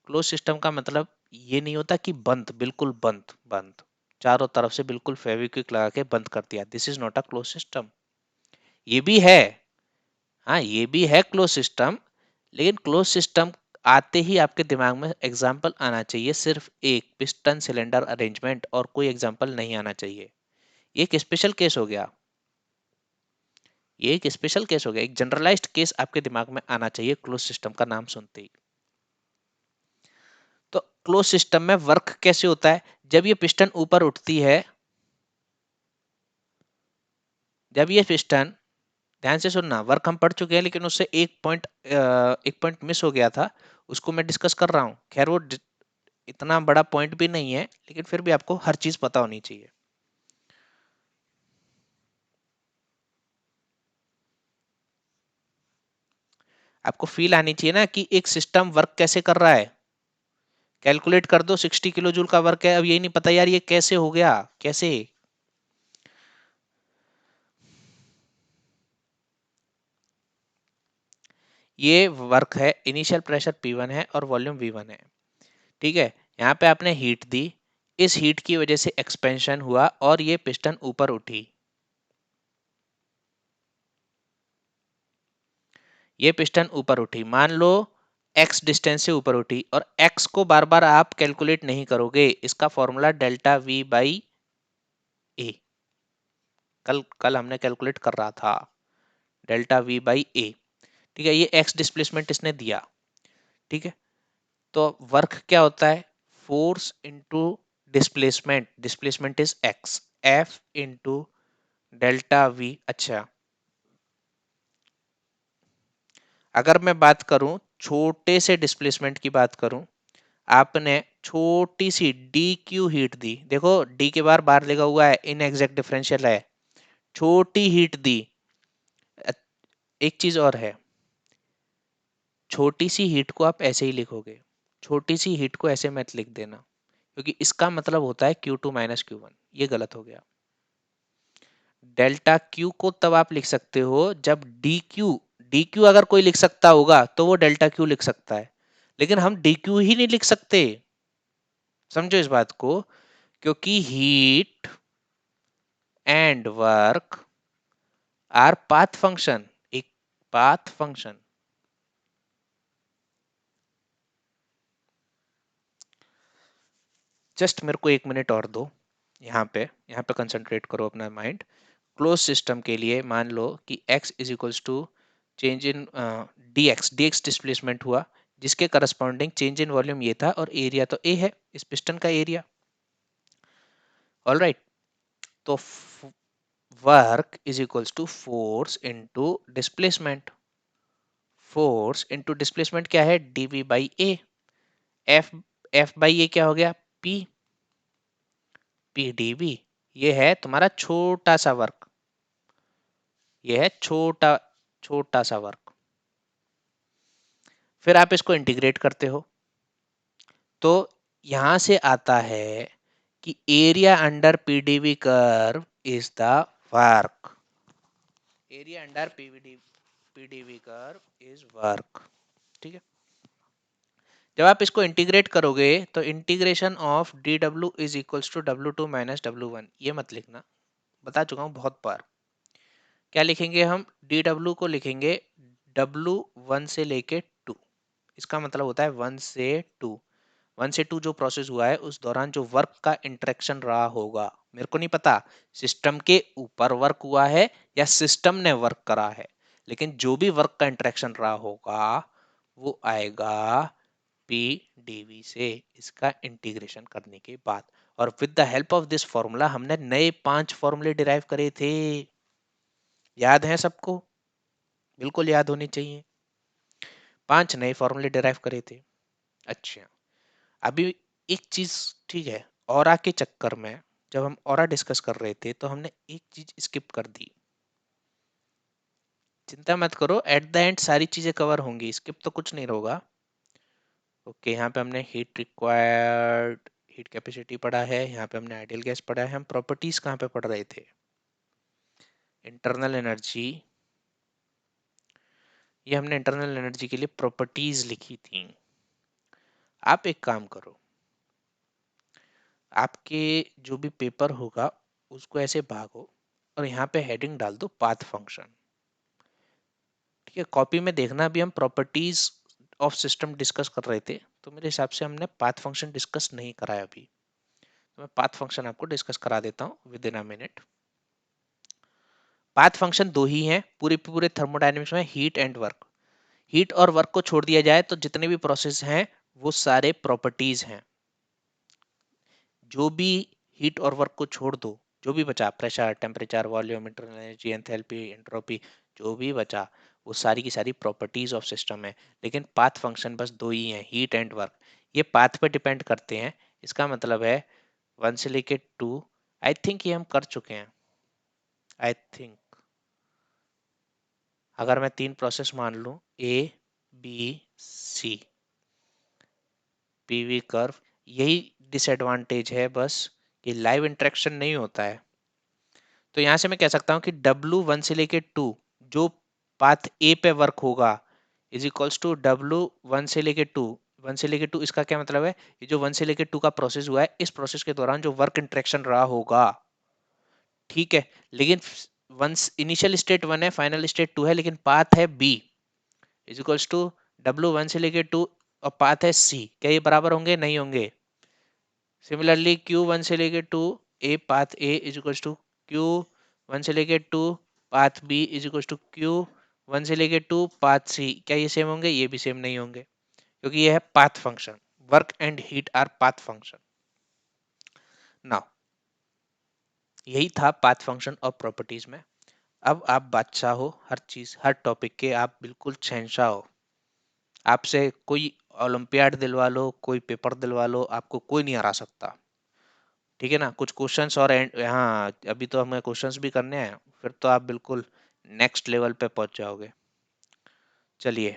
क्लोज सिस्टम का मतलब ये नहीं होता कि बंद, बिल्कुल बंद बंद, चारों तरफ से बिल्कुल फेविक्विक लगा के बंद कर दिया, this is not a close system. ये भी है, हाँ ये भी है क्लोज सिस्टम, लेकिन क्लोज सिस्टम आते ही आपके दिमाग में एग्जाम्पल आना चाहिए सिर्फ एक, पिस्टन सिलेंडर अरेंजमेंट, और कोई एग्जाम्पल नहीं आना चाहिए। ये एक स्पेशल केस हो गया, ये एक स्पेशल केस हो गया, एक जनरलाइज्ड केस आपके दिमाग में आना चाहिए क्लोज सिस्टम का नाम सुनते ही। तो क्लोज सिस्टम में वर्क कैसे होता है? जब ये पिस्टन ऊपर उठती है, जब ये पिस्टन, ध्यान से सुनना, वर्क हम पढ़ चुके हैं, लेकिन उससे एक पॉइंट मिस हो गया था, उसको मैं डिस्कस कर रहा हूँ। खैर वो इतना बड़ा पॉइंट भी नहीं है, लेकिन फिर भी आपको हर चीज पता होनी चाहिए। आपको फील आनी चाहिए ना कि एक सिस्टम वर्क कैसे कर रहा है। कैलकुलेट कर दो, 60 किलो जूल का वर्क है, अब यही नहीं पता यार ये कैसे हो गया, कैसे? ये वर्क है, इनिशियल प्रेशर P1 है और वॉल्यूम V1 है, ठीक है? यहाँ पे आपने हीट दी, इस हीट की वजह से एक्सपेंशन हुआ और ये पिस्टन ऊपर उठी, ये पिस्टन ऊपर उठी, मान लो x डिस्टेंस से ऊपर उठी, और x को बार बार आप कैलकुलेट नहीं करोगे, इसका फॉर्मूला डेल्टा V बाई ए, कल कल हमने कैलकुलेट कर रहा था, डेल्टा V बाई ए, ठीक है? ये x डिस्प्लेसमेंट इसने दिया, ठीक है? तो वर्क क्या होता है? Force into displacement, displacement is x, F into delta V। अच्छा, अगर मैं बात करूं, छोटे से डिस्प्लेसमेंट की बात करूं, आपने छोटी सी डी क्यू हीट दी, देखो डी के बार बार लगा हुआ है, इन एग्जैक्ट डिफरेंशियल है, छोटी हीट दी। एक चीज और है, छोटी सी हीट को आप ऐसे ही लिखोगे, छोटी सी हीट को ऐसे मत लिख देना, क्योंकि इसका मतलब होता है Q2 माइनस Q1, ये गलत हो गया। डेल्टा क्यू को तब आप लिख सकते हो जब डी क्यू अगर कोई लिख सकता होगा तो वो डेल्टा क्यू लिख सकता है, लेकिन हम डी क्यू ही नहीं लिख सकते, समझो इस बात को, क्योंकि heat and work our path function, एक पाथ फंक्शन। जस्ट मेरे को 1 मिनट और दो, यहाँ पे कंसंट्रेट करो अपना माइंड। क्लोज सिस्टम के लिए मान लो कि x is equals to change in dx displacement हुआ, जिसके करस्पॉन्डिंग चेंज इन वॉल्यूम ये था, और एरिया तो a है, इस पिस्टन का एरिया। ऑल राइट, तो work is equals to force into displacement. Force into displacement क्या है, dv by a। f f by a क्या हो गया, p। p dv, ये है तुम्हारा छोटा सा वर्क, ये है छोटा छोटा सा वर्क। फिर आप इसको इंटीग्रेट करते हो, तो यहां से आता है कि area under PDV curve is the work. Area under PDV curve is work. ठीक है, जब आप इसको इंटीग्रेट करोगे तो integration of D W is equals to W2 minus W1, ये मत लिखना, बता चुका हूं बहुत बार। क्या लिखेंगे हम, डी डब्ल्यू को लिखेंगे W1 से लेके 2। इसका मतलब होता है 1 से 2, 1 से 2 जो प्रोसेस हुआ है उस दौरान जो वर्क का इंटरेक्शन रहा होगा, मेरे को नहीं पता सिस्टम के ऊपर वर्क हुआ है या सिस्टम ने वर्क करा है, लेकिन जो भी वर्क का इंटरेक्शन रहा होगा वो आएगा पी डीवी से, इसका इंटीग्रेशन करने के बाद। और with the help of this formula हमने नए 5 फॉर्मूले डिराइव करे थे, याद है सबको, बिल्कुल याद होने चाहिए। 5 नए फॉर्मूले डिराइव करे थे। अच्छा, अभी एक चीज, ठीक है, ऑरा के चक्कर में जब हम ऑरा डिस्कस कर रहे थे तो हमने एक चीज स्किप कर दी। चिंता मत करो, एट द एंड सारी चीजें कवर होंगी, स्किप तो कुछ नहीं होगा। ओके, यहाँ पे हमने हीट रिक्वायर्ड, हीट कैपेसिटी पढ़ा है, यहाँ पे हमने आइडियल गैस पढ़ा है। हम प्रॉपर्टीज कहाँ पे पढ़ रहे थे, इंटरनल एनर्जी, ये हमने इंटरनल एनर्जी के लिए प्रॉपर्टीज लिखी थी। आप एक काम करो, आपके जो भी पेपर होगा उसको ऐसे भागो और यहाँ पे हेडिंग डाल दो पाथ फंक्शन। ठीक है, कॉपी में देखना, अभी हम प्रॉपर्टीज ऑफ सिस्टम डिस्कस कर रहे थे, तो मेरे हिसाब से हमने पाथ फंक्शन डिस्कस नहीं कराया अभी, तो मैं पाथ फंक्शन आपको डिस्कस करा देता हूँ with in a minute. Path function दो ही हैं पूरे पूरे थर्मोडायनेमिक्स में, हीट एंड वर्क। हीट और वर्क को छोड़ दिया जाए तो जितने भी प्रोसेस हैं वो सारे प्रॉपर्टीज हैं। जो भी हीट और वर्क को छोड़ दो, जो भी बचा, pressure, temperature, volume, internal energy, enthalpy, entropy, जो भी बचा वो सारी की सारी प्रॉपर्टीज ऑफ सिस्टम है। लेकिन पाथ फंक्शन बस दो ही हैं, हीट एंड वर्क। ये पाथ पे डिपेंड करते हैं, इसका मतलब है 1 से लेके 2। आई थिंक ये हम कर चुके हैं, आई थिंक। अगर मैं 3 प्रोसेस मान लूं, A B C, PV curve, यही डिसएडवांटेज है बस कि लाइव इंटरेक्शन नहीं होता है। तो यहां से मैं कह सकता हूं कि W1 से लेके 2 जो पाथ ए पे वर्क होगा इज इक्वल्स टू W1 से लेके 2, 1 से लेके 2, इसका क्या मतलब है, ये जो 1 से लेके 2 का प्रोसेस हुआ है, इस प्रोसेस के दौरान जो वर्क इंटरेक्शन रहा होगा, ठीक है, लेकिन वंस इनिशियल स्टेट 1 है, फाइनल स्टेट 2 है, लेकिन पाथ है B is equals to W1 से लेके 2 और पाथ है सी, क्या ये बराबर होंगे, नहीं होंगे। सिमिलरली Q1 से लेके 2 a path A is equals to Q1 से लेके 2 path B is equals to Q1 से लेके 2 पाथ सी, क्या ये सेम होंगे, ये भी सेम नहीं होंगे, क्योंकि ये है path function. Work and heat our path function. Now यही था पाथ फंक्शन और प्रॉपर्टीज में। अब आप बादशाह हो, हर चीज हर टॉपिक के आप बिल्कुल शहंशाह हो, आपसे कोई ओलंपियाड दिलवा लो, कोई पेपर दिलवा लो, आपको कोई नहीं हरा सकता। ठीक है ना, कुछ क्वेश्चंस और हाँ अभी तो हमें क्वेश्चंस भी करने हैं, फिर तो आप बिल्कुल नेक्स्ट लेवल पे पहुंच जाओगे। चलिए,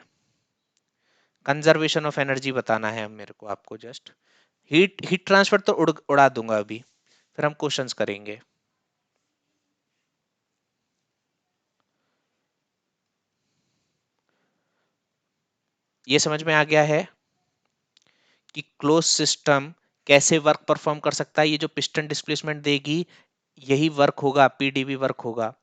कंजर्वेशन ऑफ एनर्जी बताना है मेरे को आपको, जस्ट हीट हीट ट्रांसफर तो उड़ा दूंगा अभी, फिर हम क्वेश्चंस करेंगे। ये समझ में आ गया है कि क्लोज सिस्टम कैसे वर्क परफॉर्म कर सकता है, ये जो पिस्टन डिस्प्लेसमेंट देगी यही वर्क होगा, पीडीवी वर्क होगा।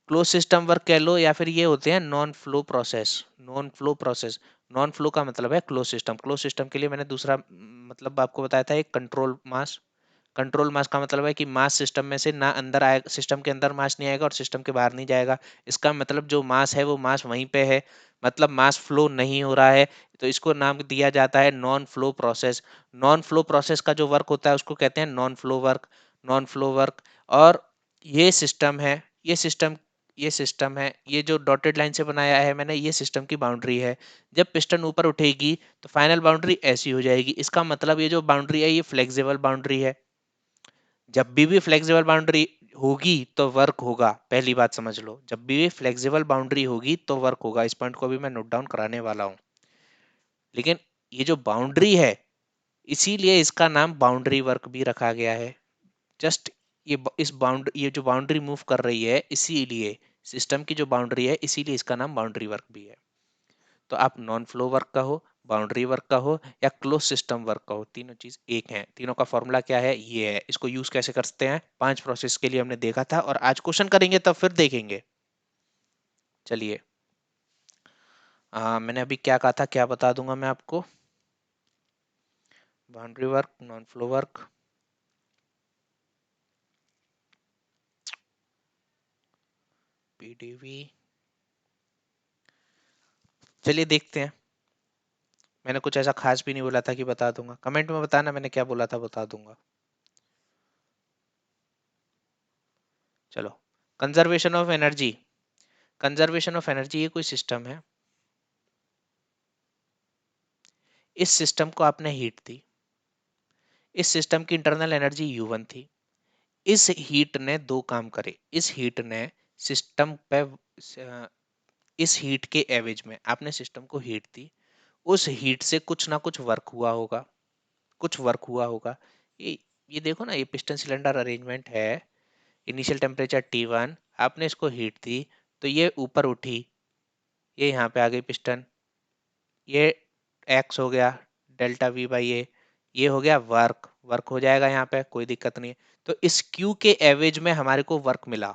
क्लोज सिस्टम वर्क कह लो, या फिर ये होते हैं non flow process. Non flow process, non flow का मतलब है क्लोज सिस्टम। क्लोज सिस्टम के लिए मैंने दूसरा मतलब आपको बताया था, एक कंट्रोल मास। कंट्रोल मास का मतलब है कि मास सिस्टम में से ना अंदर आएगा, सिस्टम के अंदर मास नहीं आएगा और सिस्टम के बाहर नहीं जाएगा। इसका मतलब जो मास है वो मास वहीं पे है, मतलब मास फ्लो नहीं हो रहा है, तो इसको नाम दिया जाता है non flow process. Non flow process का जो वर्क होता है उसको कहते हैं non flow work. Non flow work. और ये सिस्टम है, ये सिस्टम है, ये जो डॉटेड लाइन से बनाया है मैंने, ये सिस्टम की बाउंड्री है। जब पिस्टन ऊपर उठेगी तो फाइनल बाउंड्री ऐसी हो जाएगी। इसका मतलब ये जो बाउंड्री है ये फ्लेक्सिबल बाउंड्री है। जब भी फ्लेक्सिबल बाउंड्री होगी तो वर्क होगा, पहली बात समझ लो, जब भी फ्लेक्सिबल बाउंड्री होगी तो वर्क होगा। इस पॉइंट को भी मैं नोट डाउन कराने वाला हूं। लेकिन ये जो बाउंड्री है, इसीलिए इसका नाम बाउंड्री वर्क भी रखा गया है। जस्ट ये जो बाउंड्री मूव कर रही है, इसीलिए सिस्टम की जो बाउंड्री है, इसीलिए इसका नाम बाउंड्री वर्क भी है। तो आप नॉन फ्लो वर्क का हो, बाउंड्री वर्क का हो, या क्लोज सिस्टम वर्क का हो, तीनों चीज एक है। तीनों का फॉर्मूला क्या है, ये है। इसको यूज कैसे करते हैं, 5 प्रोसेस के लिए हमने देखा था, और आज क्वेश्चन करेंगे तब फिर देखेंगे। चलिए, मैंने अभी क्या कहा था, क्या बता दूंगा मैं आपको। Boundary work, non flow work, PDV. चलिए देखते हैं। मैंने कुछ ऐसा खास भी नहीं बोला था कि बता दूंगा। कमेंट में बताना मैंने क्या बोला था, बता दूंगा। चलो, conservation of energy. Conservation of energy ये कोई सिस्टम है। इस सिस्टम को आपने हीट दी। इस सिस्टम की इंटरनल एनर्जी U1 थी। इस हीट ने दो काम करे। इस हीट ने सिस्टम पे, इस हीट के एवज में आपने सिस्टम को हीट दी। उस हीट से कुछ ना कुछ वर्क हुआ होगा, कुछ वर्क हुआ होगा। ये देखो ना, ये पिस्टन सिलेंडर अरेंजमेंट है। इनिशियल टेम्परेचर T1, आपने इसको हीट दी तो ये ऊपर उठी, ये यहाँ पे आ गई पिस्टन, ये एक्स हो गया, डेल्टा V बाई ए, ये हो गया वर्क। वर्क हो जाएगा यहाँ पे, कोई दिक्कत नहीं है। तो इस Q के एवरेज में हमारे को वर्क मिला,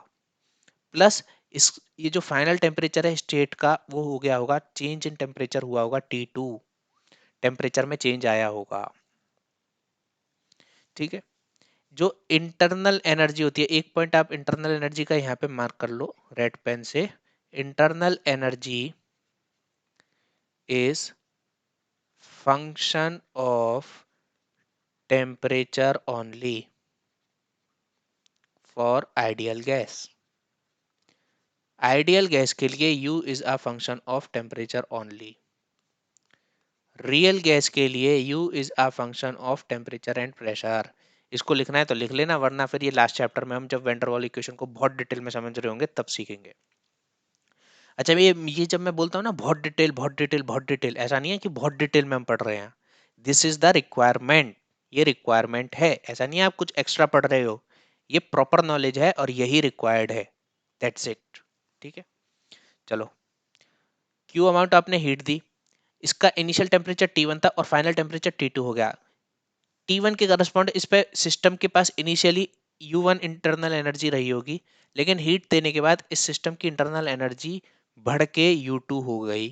प्लस इस ये जो फाइनल टेम्परेचर है स्टेट का, वो हो गया होगा, चेंज इन टेम्परेचर हुआ होगा, T2 टेम्परेचर में चेंज आया होगा। ठीक है। जो इंटरनल एनर्जी होती है, एक पॉइंट आप इंटरनल एनर्जी का यहाँ पे मार्क कर लो रेड पेन से। Internal energy is function of temperature only for ideal gas. Ideal gas के लिए U is a function of temperature only. Real gas के लिए U is a function of temperature and pressure. इसको लिखना है तो लिख लेना, वरना फिर ये लास्ट चैप्टर में हम जब वेंडर वॉल इक्वेशन को बहुत डिटेल में समझ रहे होंगे तब सीखेंगे। अच्छा, ये जब मैं बोलता हूँ ना बहुत डिटेल, बहुत डिटेल, बहुत डिटेल, ऐसा नहीं है कि बहुत डिटेल में हम पढ़ रहे हैं। This is the requirement. ये रिक्वायरमेंट है, ऐसा नहीं है आप कुछ एक्स्ट्रा पढ़ रहे हो। ये प्रॉपर नॉलेज है और यही रिक्वायर्ड है। That's it. ठीक है। चलो, क्यू अमाउंट आपने हीट दी, इसका इनिशियल टेम्परेचर T1 था और फाइनल टेम्परेचर T2 हो गया। T1 के करस्पॉन्ड इस पे सिस्टम के पास इनिशियली U1 इंटरनल एनर्जी रही होगी, लेकिन हीट देने के बाद इस सिस्टम की इंटरनल एनर्जी बढ़ के U2 हो गई।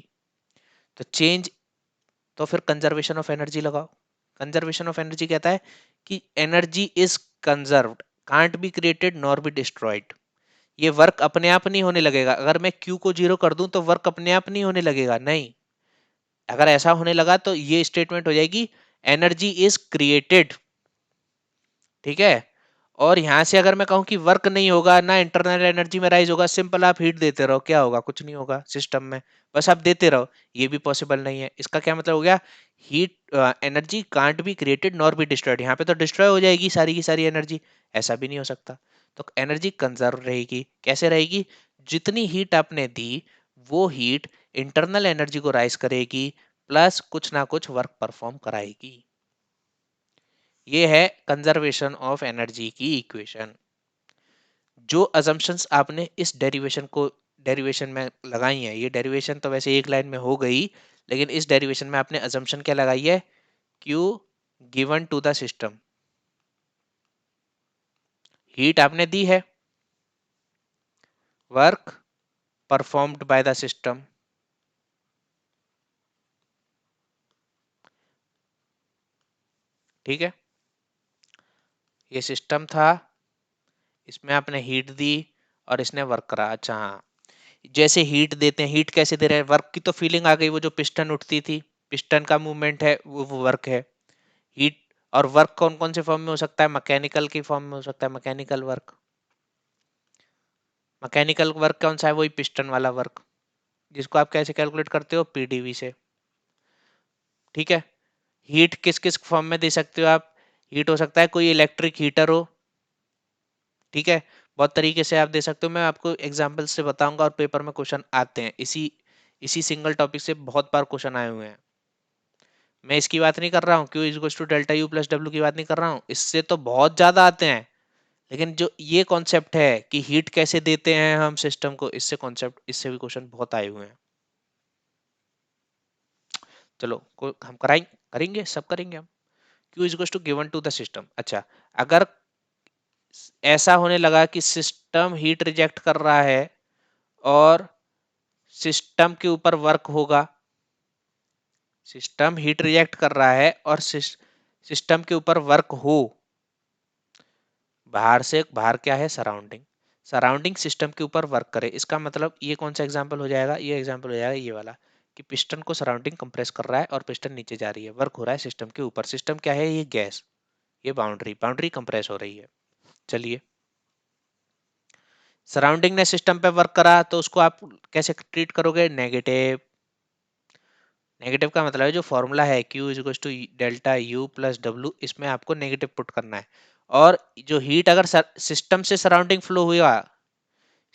तो चेंज, तो फिर कंजर्वेशन ऑफ एनर्जी लगाओ। कंजर्वेशन ऑफ एनर्जी कहता है कि energy is conserved, can't be created nor be destroyed. ये वर्क अपने आप नहीं होने लगेगा। अगर मैं Q को 0 कर दूं तो वर्क अपने आप नहीं होने लगेगा, नहीं। अगर ऐसा होने लगा तो ये स्टेटमेंट हो जाएगी एनर्जी इज क्रिएटेड। ठीक है। और यहां से अगर मैं कहूं कि वर्क नहीं होगा, ना इंटरनल एनर्जी में राइज होगा, सिंपल आप हीट देते रहो, क्या होगा, कुछ नहीं होगा सिस्टम में, बस आप देते रहो। ये भी पॉसिबल नहीं है। इसका क्या मतलब हो गया, heat energy can't be created nor be destroyed. यहाँ पे तो डिस्ट्रॉय हो जाएगी सारी की सारी एनर्जी, ऐसा भी नहीं हो सकता। तो एनर्जी कंजर्व रहेगी। कैसे रहेगी, जितनी हीट आपने दी वो हीट इंटरनल एनर्जी को राइज करेगी, प्लस कुछ ना कुछ वर्क परफॉर्म कराएगी। ये है कंजर्वेशन ऑफ एनर्जी की इक्वेशन। जो अजम्पशंस आपने इस डेरिवेशन में लगाई है, ये डेरिवेशन तो वैसे एक लाइन में हो गई, लेकिन इस डेरिवेशन में आपने अजम्पशन क्या लगाई है, Q given to the system, heat आपने दी है, work performed by the system, ठीक है, ये सिस्टम था, इसमें आपने हीट दी और इसने वर्क करा। अच्छा हाँ, जैसे हीट देते हैं, हीट कैसे दे रहे हैं, वर्क की तो फीलिंग आ गई, वो जो पिस्टन उठती थी, पिस्टन का मूवमेंट है, वो वर्क है। हीट और वर्क कौन कौन से फॉर्म में हो सकता है, मैकेनिकल की फॉर्म में हो सकता है, मैकेनिकल वर्क, मैकेनिकल वर्क कौन सा है, वही पिस्टन वाला वर्क, जिसको आप कैसे कैलकुलेट करते हो, पीडीवी से, ठीक है। हीट किस किस फॉर्म में दे सकते हो आप, हीट हो सकता है कोई इलेक्ट्रिक हीटर हो, ठीक है, बहुत तरीके से आप दे सकते हो, मैं आपको एग्जांपल से बताऊंगा और पेपर में क्वेश्चन आते हैं, इसी इसी सिंगल टॉपिक से बहुत बार क्वेश्चन आए हुए हैं। मैं इसकी बात नहीं कर रहा हूँ, Q is to delta U plus W की बात नहीं कर रहा हूँ, इससे तो बहुत ज्यादा आते हैं, लेकिन जो ये कॉन्सेप्ट है कि हीट कैसे देते हैं हम सिस्टम को, इससे कॉन्सेप्ट, इससे भी क्वेश्चन बहुत आए हुए हैं। चलो हम कराएंगे, करेंगे, सब करेंगे हम। Q is to given to the system. अच्छा, अगर ऐसा होने लगा कि सिस्टम हीट रिजेक्ट कर रहा है और सिस्टम के ऊपर वर्क होगा, सिस्टम हीट रिजेक्ट कर रहा है और सिस्टम के ऊपर वर्क हो, बाहर से, बाहर क्या है, सराउंडिंग, सराउंडिंग सिस्टम के ऊपर वर्क करे, इसका मतलब ये कौन सा एग्जांपल हो जाएगा, ये एग्जांपल हो जाएगा ये वाला, कि पिस्टन को सराउंडिंग कंप्रेस कर रहा है और पिस्टन नीचे जा रही है, वर्क हो रहा है सिस्टम के ऊपर, सिस्टम क्या है, ये गैस, ये बाउंड्री, बाउंड्री कंप्रेस हो रही है। चलिए, सराउंडिंग ने सिस्टम पे वर्क करा तो उसको आप कैसे ट्रीट करोगे, नेगेटिव, नेगेटिव का मतलब है जो फॉर्मूला है Q is to delta U plus W, इसमें आपको नेगेटिव पुट करना है, और जो हीट अगर सिस्टम से सराउंडिंग फ्लो हुआ,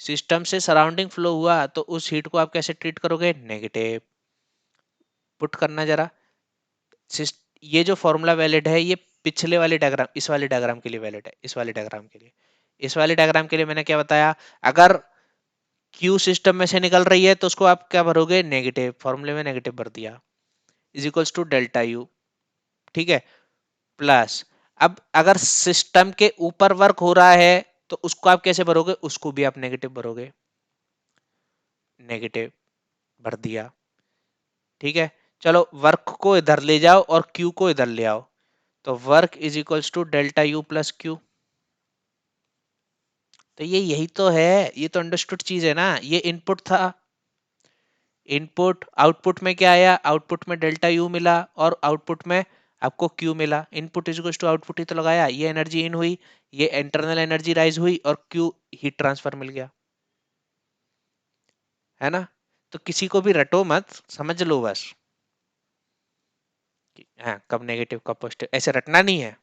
सिस्टम से सराउंडिंग फ्लो हुआ तो उस हीट को आप कैसे ट्रीट करोगे, नेगेटिव पुट करना जरा। ये जो फॉर्मूला वैलिड है, ये पिछले वाले डायग्राम, इस वाले डायग्राम के लिए वैलिड है, इस वाले डायग्राम के लिए, इस वाले डायग्राम के लिए मैंने क्या बताया, अगर क्यू सिस्टम में से निकल रही है तो उसको आप क्या भरोगे, नेगेटिव, फॉर्मूले में नेगेटिव भर दिया, is equals to delta U, ठीक है, प्लस, अब अगर सिस्टम के ऊपर वर्क हो रहा है तो उसको आप कैसे भरोगे, उसको भी आप नेगेटिव भरोगे, नेगेटिव भर दिया, ठीक है। चलो वर्क को इधर ले जाओ और क्यू को इधर ले आओ, तो work is equals to delta U plus Q, तो ये यही तो है, ये तो अंडरस्टूड चीज है ना, ये इनपुट था, इनपुट, आउटपुट में क्या आया, आउटपुट में डेल्टा यू मिला और आउटपुट में आपको क्यू मिला, इनपुट इज टू आउटपुट ही तो लगाया, ये एनर्जी इन हुई, ये इंटरनल एनर्जी राइज हुई और क्यू हीट ट्रांसफर मिल गया, है ना। तो किसी को भी रटो मत, समझ लो बस कि हाँ कब नेगेटिव कब पॉजिटिव, ऐसे रटना नहीं है,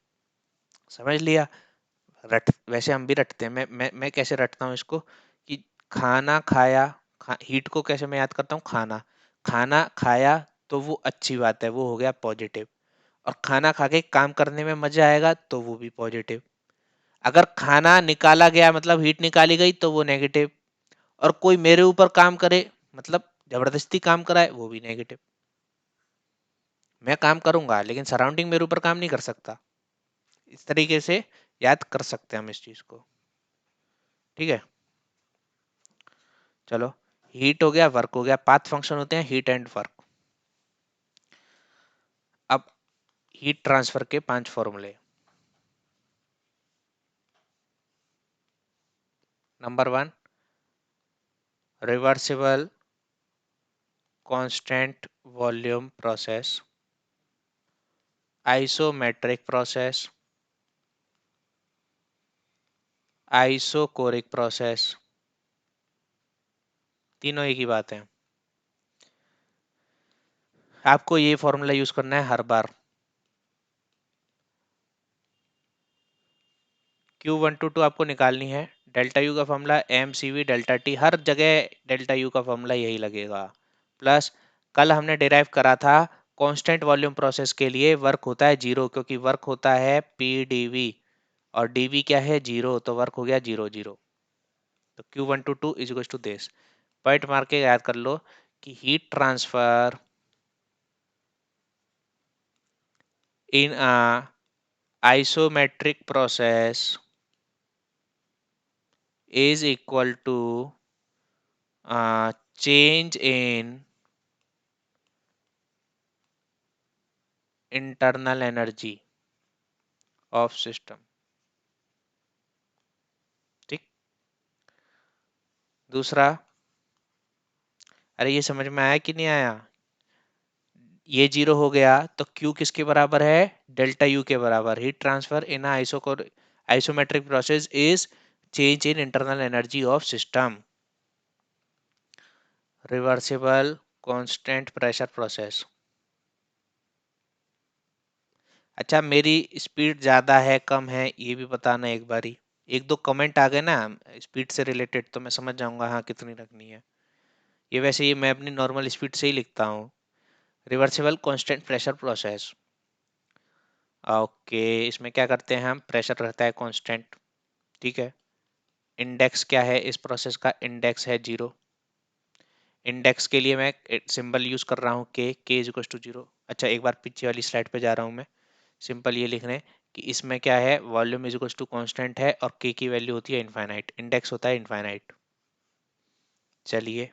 समझ लिया। रट, वैसे हम भी रटते हैं, मैं कैसे रटता हूँ इसको, कि खाना खाया, हीट को कैसे मैं याद करता हूँ, खाना, खाना खाया तो वो अच्छी बात है, वो हो गया पॉजिटिव, और खाना खा के काम करने में मजा आएगा तो वो भी पॉजिटिव, अगर खाना निकाला गया मतलब हीट निकाली गई तो वो नेगेटिव, और कोई मेरे ऊपर काम करे मतलब जबरदस्ती काम कराए वो भी नेगेटिव, मैं काम करूंगा लेकिन सराउंडिंग मेरे ऊपर काम नहीं कर सकता, इस तरीके से याद कर सकते हैं हम इस चीज को, ठीक है। चलो, हीट हो गया, वर्क हो गया, पाथ फंक्शन होते हैं हीट एंड वर्क। अब हीट ट्रांसफर के 5 फॉर्मूले। Number 1, reversible constant volume process, isometric process, isochoric process, तीनों एक ही बात है, आपको ये फॉर्मूला यूज करना है हर बार। Q1 to 2 आपको निकालनी है, डेल्टा यू का formula M C V delta T, हर जगह डेल्टा यू का फॉर्मूला यही लगेगा, प्लस कल हमने डिराइव करा था कांस्टेंट वॉल्यूम प्रोसेस के लिए वर्क होता है जीरो, क्योंकि वर्क होता है पी डीवी और डीवी क्या है, जीरो, तो वर्क हो गया जीरो जीरो, तो Q1 to 2 is to this, point मार के याद कर लो कि heat transfer in a isometric process is equal to change in internal energy of system। ठीक। दूसरा, अरे ये समझ में आया कि नहीं आया? ये जीरो हो गया तो क्यू किसके बराबर है? डेल्टा यू के बराबर। Heat transfer in isometric process is change in internal energy of system. Reversible constant pressure process. अच्छा, मेरी स्पीड ज्यादा है कम है ये भी बताना एक बारी। एक दो कमेंट आ गए ना स्पीड से रिलेटेड तो मैं समझ जाऊंगा हाँ कितनी रखनी है। ये वैसे ये मैं अपनी नॉर्मल स्पीड से ही लिखता हूँ। Reversible constant pressure process. Okay, इसमें क्या करते हैं हम? प्रेशर रहता है कांस्टेंट। ठीक है। इंडेक्स क्या है इस प्रोसेस का? इंडेक्स है जीरो। इंडेक्स के लिए मैं सिंबल यूज कर रहा हूँ के इज इक्वल टू जीरो। अच्छा, एक बार पीछे वाली स्लाइड पे जा रहा हूँ मैं। सिंपल ये लिखने कि इसमें क्या है, volume is equal to constant है और के की वैल्यू होती है इनफाइनाइट, इंडेक्स होता है इनफाइनाइट। चलिए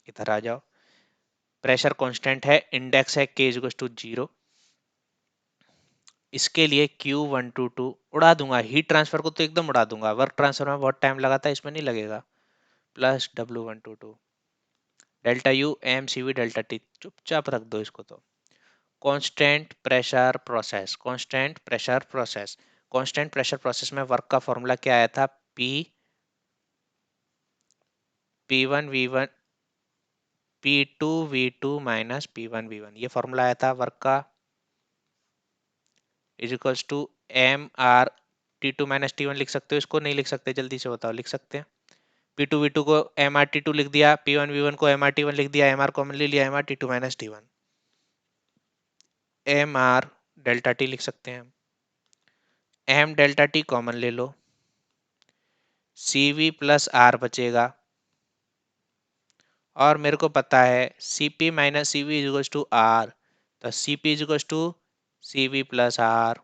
इधर आ जाओ। प्रेशर कांस्टेंट है, इंडेक्स है K is equal to zero. इसके लिए Q122 उड़ा दूंगा, हीट ट्रांसफर को तो एकदम उड़ा दूंगा, वर्क ट्रांसफर में बहुत टाइम लगा था इसमें नहीं लगेगा। Plus W122 delta U M C V delta T, चुपचाप रख दो इसको तो। Constant pressure process, constant pressure process, constant pressure process में वर्क का फॉर्मूला क्या आया था? P1V1 P2V2 माइनस P1V1, ये फॉर्मूला आया था वर्क का। Is equals to MR T2 minus T1 लिख सकते हो इसको? नहीं लिख सकते? जल्दी से बताओ, लिख सकते हैं? P2V2 को MR T2 लिख दिया, P1V1 को MR T1 लिख दिया, MR कॉमन ले लिया, MR T2 minus T1, MR delta T लिख सकते हैं हम। M डेल्टा T कॉमन ले लो, CV प्लस R बचेगा, और मेरे को पता है CP minus CV is equal to R, तो CP is equal to CV plus R,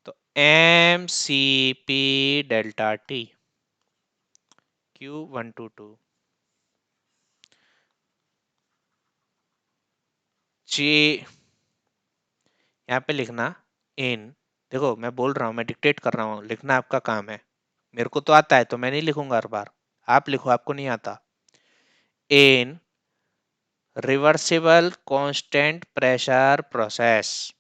तो MCP डेल्टा T Q122 जी। यहाँ पे लिखना इन, देखो मैं बोल रहा हूँ, मैं डिक्टेट कर रहा हूँ, लिखना आपका काम है। मेरे को तो आता है तो मैं नहीं लिखूंगा हर बार, आप लिखो, आपको नहीं आता। इन reversible constant pressure process,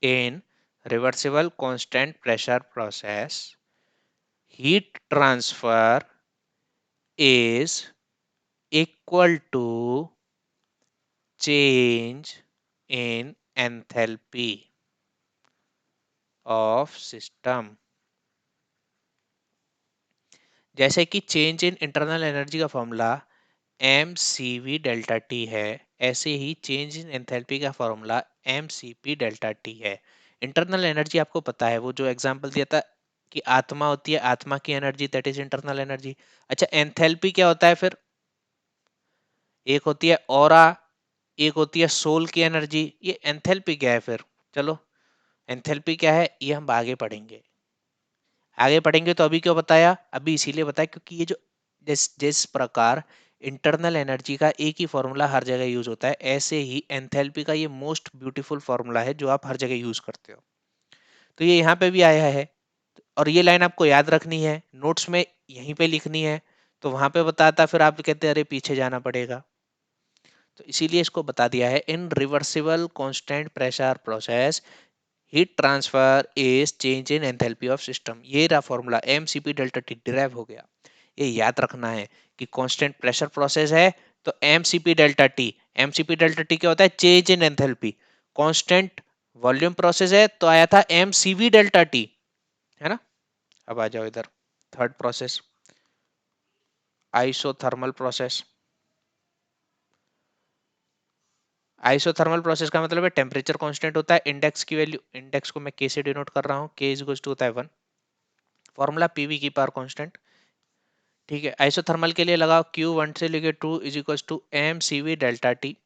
in reversible constant pressure process, heat transfer is equal to change in enthalpy of system। जैसे कि चेंज इन इंटरनल एनर्जी का फॉर्मूला mcv डेल्टा टी है, ऐसे ही चेंज इन एंथैल्पी का फॉर्मूला mcp डेल्टा टी है। Internal energy आपको पता है, वो जो एग्जांपल दिया था कि आत्मा होती है, आत्मा की energy that is internal energy. अच्छा, एंथैल्पी क्या होता है फिर? एक होती है ऑरा, एक होती है सोल की एनर्जी, ये एंथैल्पी क्या है फिर? चलो, एंथैल्पी क्या है ये हम आगे पढ़ेंगे। आगे पढ़ेंगे तो अभी क्यों बताया? अभी इसीलिए बताया क्योंकि ये जो जिस जिस प्रकार इंटरनल एनर्जी का एक ही फॉर्मूला हर जगह यूज होता है, ऐसे ही एंथैल्पी का ये मोस्ट ब्यूटीफुल फॉर्मूला है जो आप हर जगह यूज करते हो। तो ये यहाँ पे भी आया है, और ये लाइन आपको याद रखनी है, नोट्स में यहीं पे लिखनी है। तो वहां पे बताता, फिर आप कहते हैं अरे पीछे जाना पड़ेगा, तो इसीलिए इसको बता दिया है। इन reversible constant pressure process heat transfer is change in enthalpy of system, ये रहा formula MCP delta T derive हो गया। ये याद रखना है कि कांस्टेंट प्रेशर प्रोसेस है तो MCP delta T, MCP delta T क्या होता है? चेंज इन एंथैल्पी। कांस्टेंट वॉल्यूम प्रोसेस है तो आया था एमसीवी डेल्टा टी, है ना? अब आ जाओ इधर, third process isothermal process. Isothermal process का मतलब है टेम्परेचर कांस्टेंट होता है, इंडेक्स की वैल्यू, इंडेक्स को मैं के से डिनोट कर रहा हूँ, के इज इक्वल टू होता है 1, फॉर्मूला पीवी की पावर कांस्टेंट। ठीक है, आइसोथर्मल के लिए लगाओ Q1 से लेके 2 is equal to M C V delta T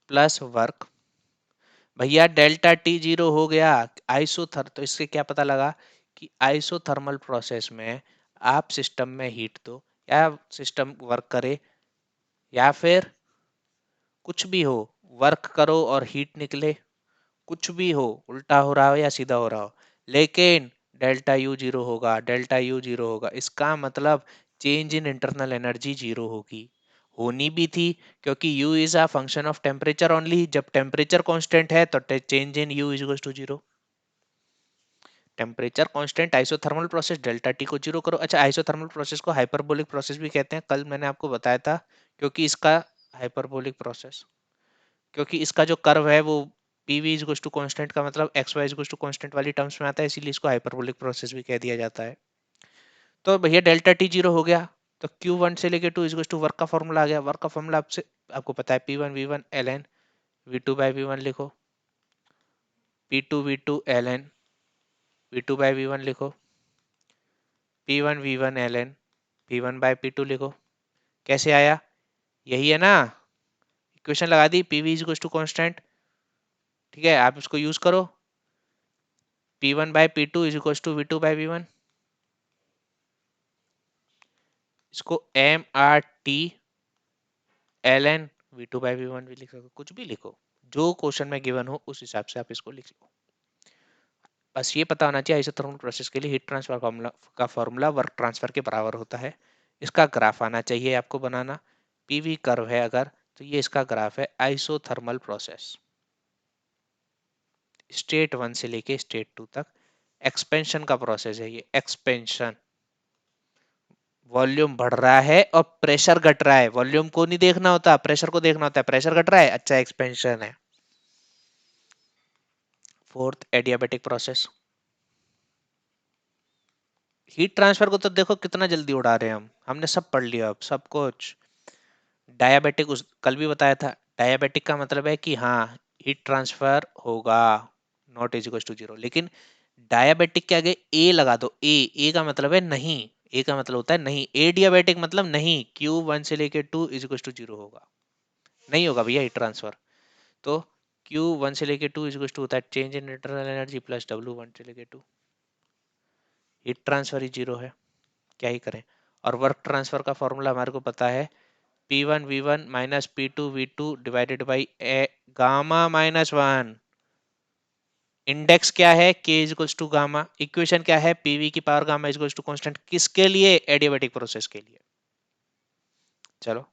plus work भैया डेल्टा टी जीरो हो गया। आइसोथर तो इससे क्या पता लगा कि आइसोथर्मल प्रोसेस में आप सिस्टम में हीट दो या सिस्टम वर्क करे या फिर कुछ भी हो, वर्क करो और हीट निकले, कुछ भी हो, उल्टा हो रहा हो या सीधा हो रहा हो, लेकिन डेल्टा यू जीरो होगा, डेल्टा यू जीरो होगा। इसका मतलब change in internal energy zero होगी, होनी भी थी, क्योंकि u is a function of temperature only. जब टेम्परेचर कांस्टेंट है तो change in u is equal to zero. Temperature constant isothermal process, delta T को जीरो करो। अच्छा, आइसोथर्मल प्रोसेस को हाइपरबोलिक प्रोसेस भी कहते हैं, कल मैंने आपको बताया था, क्योंकि इसका हाइपरबोलिक प्रोसेस, क्योंकि इसका जो कर्व है वो P V is to constant का मतलब X Y is to constant वाली टर्म्स में आता है, इसीलिए इसको हाइपरबोलिक प्रोसेस भी कह दिया जाता है। तो भैया डेल्टा टी जीरो हो गया, तो क्यू वन से लेके टू इज टू वर्क का फॉर्मूला आ गया। वर्क का फॉर्मूला आपसे आपको पता है, P one V one L N V two by V one लिखो, P two V two L N V two by V one लिखो, P one V one L N P one by P two लिखो। कैसे आया? यही है ना, equation लगा दी, P V is to constant, ठीक है, आप इसको यूज करो, P one by P two is equal to V two by V one. इसको M R T L N V two by V one भी लिख सकते, कुछ भी लिखो, जो क्वेश्चन में गिवन हो उस हिसाब से आप इसको लिख लो। बस ये पता होना चाहिए आइसोथर्मल प्रोसेस के लिए heat transfer formula work transfer के बराबर होता है। इसका ग्राफ आना चाहिए आपको बनाना, पीवी कर्व है अगर, तो ये इसका ग्राफ है आइसोथर्मल प्रोसेस, स्टेट वन से लेके स्टेट टू तक एक्सपेंशन का प्रोसेस है ये, एक्सपेंशन, वॉल्यूम बढ़ रहा है और प्रेशर घट रहा है। वॉल्यूम को नहीं देखना होता, प्रेशर को देखना होता है, प्रेशर घट रहा है, अच्छा एक्सपेंशन है। Fourth, adiabatic process. Heat transfer को तो देखो कितना जल्दी उड़ा रहे हैं हमने सब पढ़ लिया अब सब कुछ। डायबिटिक उस कल भी बताया था, डायबिटिक का मतलब है कि हाँ हीट ट्रांसफर होगा, not is equal to zero, लेकिन डायबिटिक के आगे ए लगा दो, ए का मतलब है नहीं, ए का मतलब होता है नहीं, ए डियाबेटिक मतलब नहीं, क्यू वन से लेके two is equal to zero होगा, नहीं होगा भैया हीट ट्रांसफर। तो क्यू वन से लेके टू इज इक्वल टू होता है change in internal energy plus W one से लेके टू, हीट ट्रांसफर ही जीरो है, क्या ही करें। और वर्क ट्रांसफर का फॉर्मूला हमारे को पता है, P one V one minus P two V two divided by gamma minus one. Index क्या है, K is equals to gamma, equation क्या है, पीवी की power gamma is equals to constant, किसके लिए, एडियाबेटिक प्रोसेस के लिए। चलो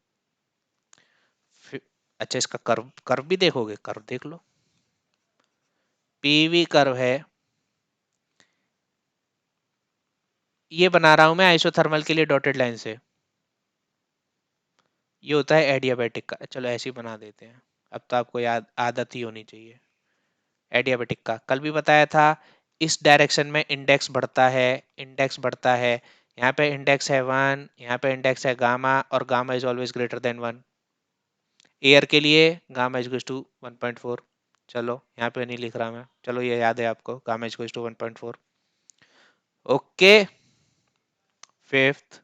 फिर, अच्छा इसका कर्व कर्व भी देखोगे, कर्व देख लो, पीवी कर्व है, ये बना रहा हूं मैं आइसोथर्मल के लिए डॉटेड लाइन से, ये होता है एडियाबेटिक का, चलो ऐसे ही बना देते हैं, अब तो आपको याद आदत ही होनी चाहिए। एडियाबेटिक का कल भी बताया था, इस डायरेक्शन में इंडेक्स बढ़ता है, इंडेक्स बढ़ता है, यहाँ पे इंडेक्स है वन, यहाँ पे इंडेक्स है गामा, और gamma is always greater than one. Air के लिए गामा इज टू 1.4, चलो यहाँ पे नहीं लिख रहा मैं, चलो ये याद है आपको, gamma is to 1.4। Okay, fifth,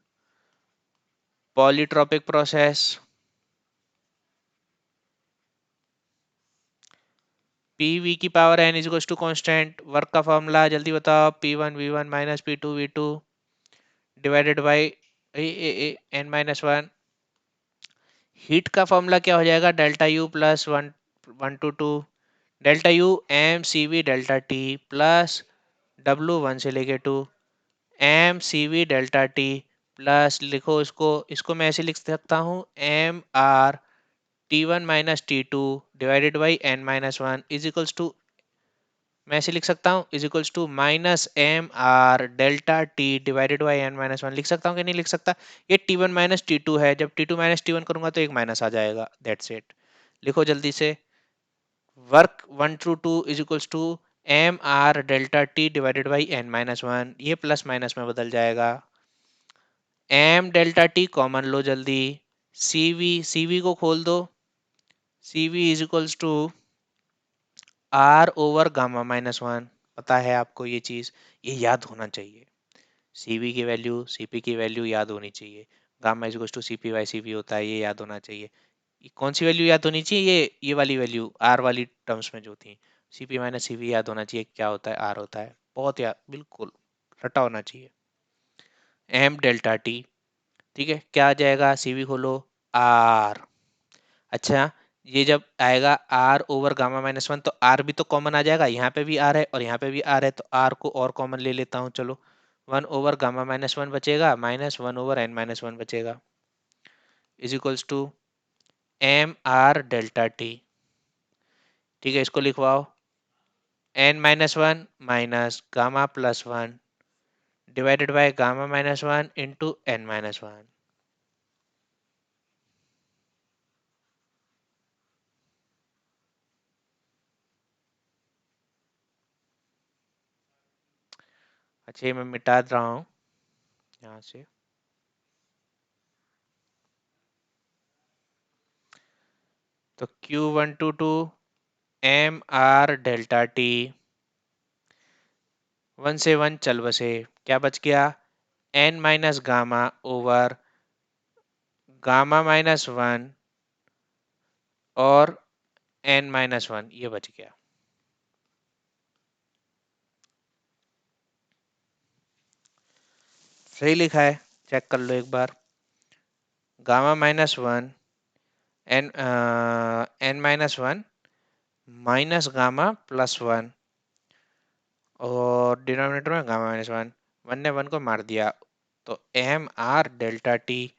polytropic process, P V की power N is to constant, work का फॉर्मूला जल्दी बताओ, P one V one minus P two V two divided by N minus one. Heat का formula क्या हो जाएगा, delta U plus one, one two two, delta U M C V delta T plus W one से लेके two M C V delta T plus, लिखो इसको, इसको मैं ऐसे लिख सकता हूँ, M R T one minus T two divided by N minus one is equals to, मैं ऐसे लिख सकता हूँ, is equals to minus M R delta T divided by N minus one, लिख सकता हूँ कि नहीं लिख सकता। ये T one minus T two है, जब T two minus T one करूंगा तो एक माइनस आ जाएगा, दैट्स इट। लिखो जल्दी से, work one two two is equals to M R delta T divided by N minus one, ये प्लस माइनस में बदल जाएगा, एम डेल्टा टी कॉमन लो जल्दी, सी वी को खोल दो, C V is equals to R over gamma minus one, पता है आपको ये चीज, ये याद होना चाहिए, सीवी की वैल्यू सीपी की वैल्यू याद होनी चाहिए, gamma is to C P by C V होता है, ये याद होना चाहिए। कौन सी वैल्यू याद होनी चाहिए, ये वाली वैल्यू आर वाली टर्म्स में जो थी, सीपी माइनस सीवी याद होना चाहिए क्या होता है, आर होता है, बहुत याद, बिल्कुल रटा होना चाहिए। एम डेल्टा टी, ठीक है, क्या आ जाएगा, सीवी खोलो, आर। अच्छा, ये जब आएगा R over gamma minus one, तो आर भी तो कॉमन आ जाएगा, यहाँ पे भी आर है और यहाँ पे भी आर है, तो आर को और कॉमन ले लेता हूँ, चलो, one over gamma minus one बचेगा, minus one over N minus one बचेगा, is equals to M R delta T. ठीक है, इसको लिखवाओ, N minus one minus gamma plus one divided by gamma minus one into N minus one. अच्छा, ये मैं मिटा रहा हूँ यहाँ से, तो Q122 M R delta T, one से वन चल बसे, क्या बच गया, N minus gamma over gamma minus one और एन माइनस वन, ये बच गया। सही लिखा है, चेक कर लो एक बार, gamma minus one N N minus one minus gamma plus one और डिनोमिनेटर में गामा माइनस वन, वन ने वन को मार दिया, तो M R delta T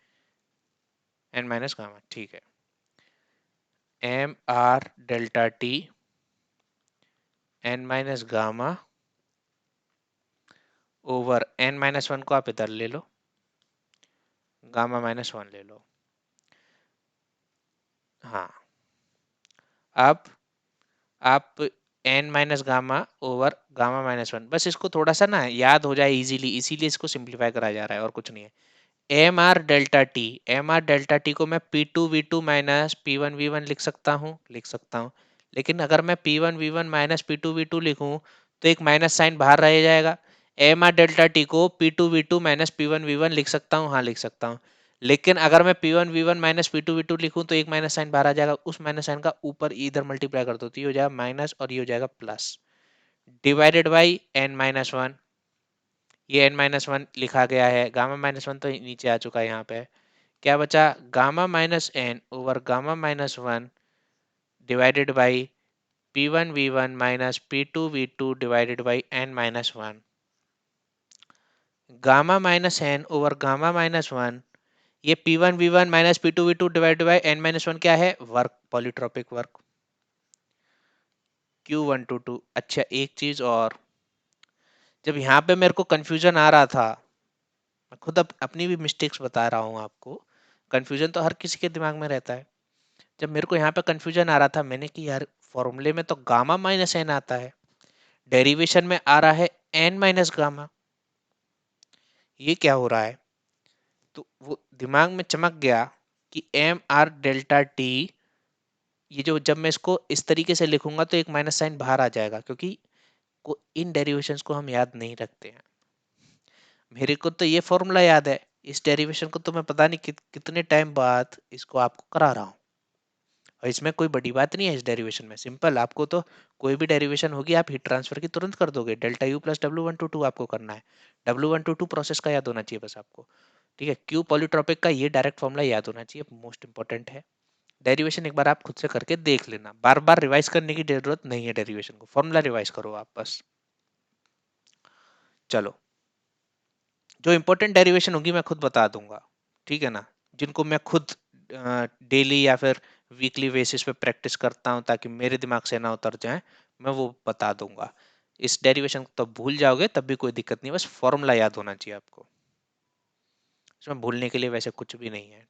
N minus gamma, ठीक है, M R delta T N minus gamma over N minus one को आप इधर ले लो, गामा माइनस वन ले लो। हाँ, अब आप N minus gamma over gamma minus one, बस इसको थोड़ा सा ना याद हो जाए इजीली, इसीलिए इसको सिंप्लीफाई करा जा रहा है और कुछ नहीं है। M R delta T, M R delta T को मैं P two V two minus P one V one लिख सकता हूँ, लिख सकता हूँ, लेकिन अगर मैं P one V one minus P two V two लिखूँ तो एक माइनस साइन बाहर रह जाएगा। एम आर डेल्टा टी को P two V two minus P one V one लिख सकता हूँ, हाँ लिख सकता हूँ, लेकिन अगर मैं P one V one minus P two V two लिखूँ तो एक माइनस साइन बाहर आ जाएगा, उस माइनस साइन का ऊपर इधर मल्टीप्लाई कर दो तो ये हो जाएगा माइनस और ये हो जाएगा plus, divided by N minus one, ये एन माइनस वन लिखा गया है, गामा माइनस वन तो नीचे आ चुका है यहाँ पे, क्या बचा, gamma minus N over gamma minus one divided by P one V one minus P two V two divided by N minus one, gamma minus N over gamma minus one, ये P one V one minus P two V two divided by N minus one क्या है, work, polytropic work, Q122। अच्छा, एक चीज और, जब यहाँ पे मेरे को कंफ्यूजन आ रहा था, मैं खुद अपनी भी मिस्टेक्स बता रहा हूँ आपको, कंफ्यूजन तो हर किसी के दिमाग में रहता है, जब मेरे को यहाँ पे कंफ्यूजन आ रहा था मैंने कि यार फॉर्मूले में तो गामा माइनस एन आता है, डेरिवेशन में आ रहा है एन माइनस गामा, ये क्या हो रहा है, तो वो दिमाग में चमक गया कि एम आर डेल्टा टी, ये जो जब मैं इसको इस तरीके से लिखूंगा तो एक माइनस साइन बाहर आ जाएगा, क्योंकि इन डेरिवेशंस को हम याद नहीं रखते हैं, मेरे को तो ये फॉर्मूला याद है, इस डेरिवेशन को तो मैं पता नहीं कितने टाइम बाद इसको आपको करा रहा हूँ, और इसमें कोई बड़ी बात नहीं है, इस डेरिवेशन में सिंपल, आपको तो कोई भी डेरिवेशन होगी आप हीट ट्रांसफर की तुरंत कर दोगे, डेल्टा यू प्लस W122 आपको करना है, W122 प्रोसेस का याद होना चाहिए बस आपको, ठीक है, क्यू पॉलीट्रॉपिक का ये डायरेक्ट फॉर्मूला याद होना चाहिए, मोस्ट इंपॉर्टेंट है। डेरिवेशन एक बार आप खुद से करके देख लेना, बार बार रिवाइज करने की जरूरत नहीं है, डेरिवेशन को फॉर्मूला रिवाइज करो आप बस। चलो, जो इंपॉर्टेंट डेरिवेशन होगी मैं खुद बता दूंगा, ठीक है ना, जिनको मैं खुद डेली या फिर वीकली बेसिस पे प्रैक्टिस करता हूँ ताकि मेरे दिमाग से ना उतर जाए, मैं वो बता दूंगा। इस डेरिवेशन को तो भूल जाओगे तब भी कोई दिक्कत नहीं, बस फॉर्मूला याद होना चाहिए आपको, इसमें भूलने के लिए वैसे कुछ भी नहीं है,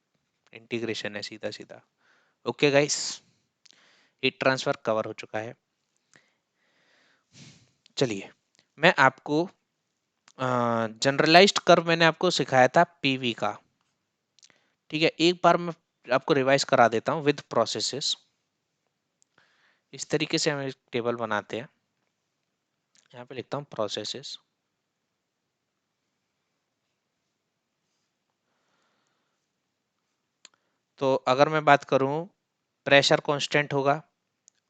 इंटीग्रेशन है सीधा सीधा। Okay guys, heat transfer cover हो चुका है। चलिए, मैं आपको जनरलाइज्ड कर्व मैंने आपको सिखाया था पीवी का, ठीक है, एक बार मैं आपको रिवाइज करा देता हूँ विद प्रोसेसेस। इस तरीके से हम एक टेबल बनाते हैं, यहाँ पे लिखता हूँ प्रोसेसेस, तो अगर मैं बात करूँ, प्रेशर कांस्टेंट होगा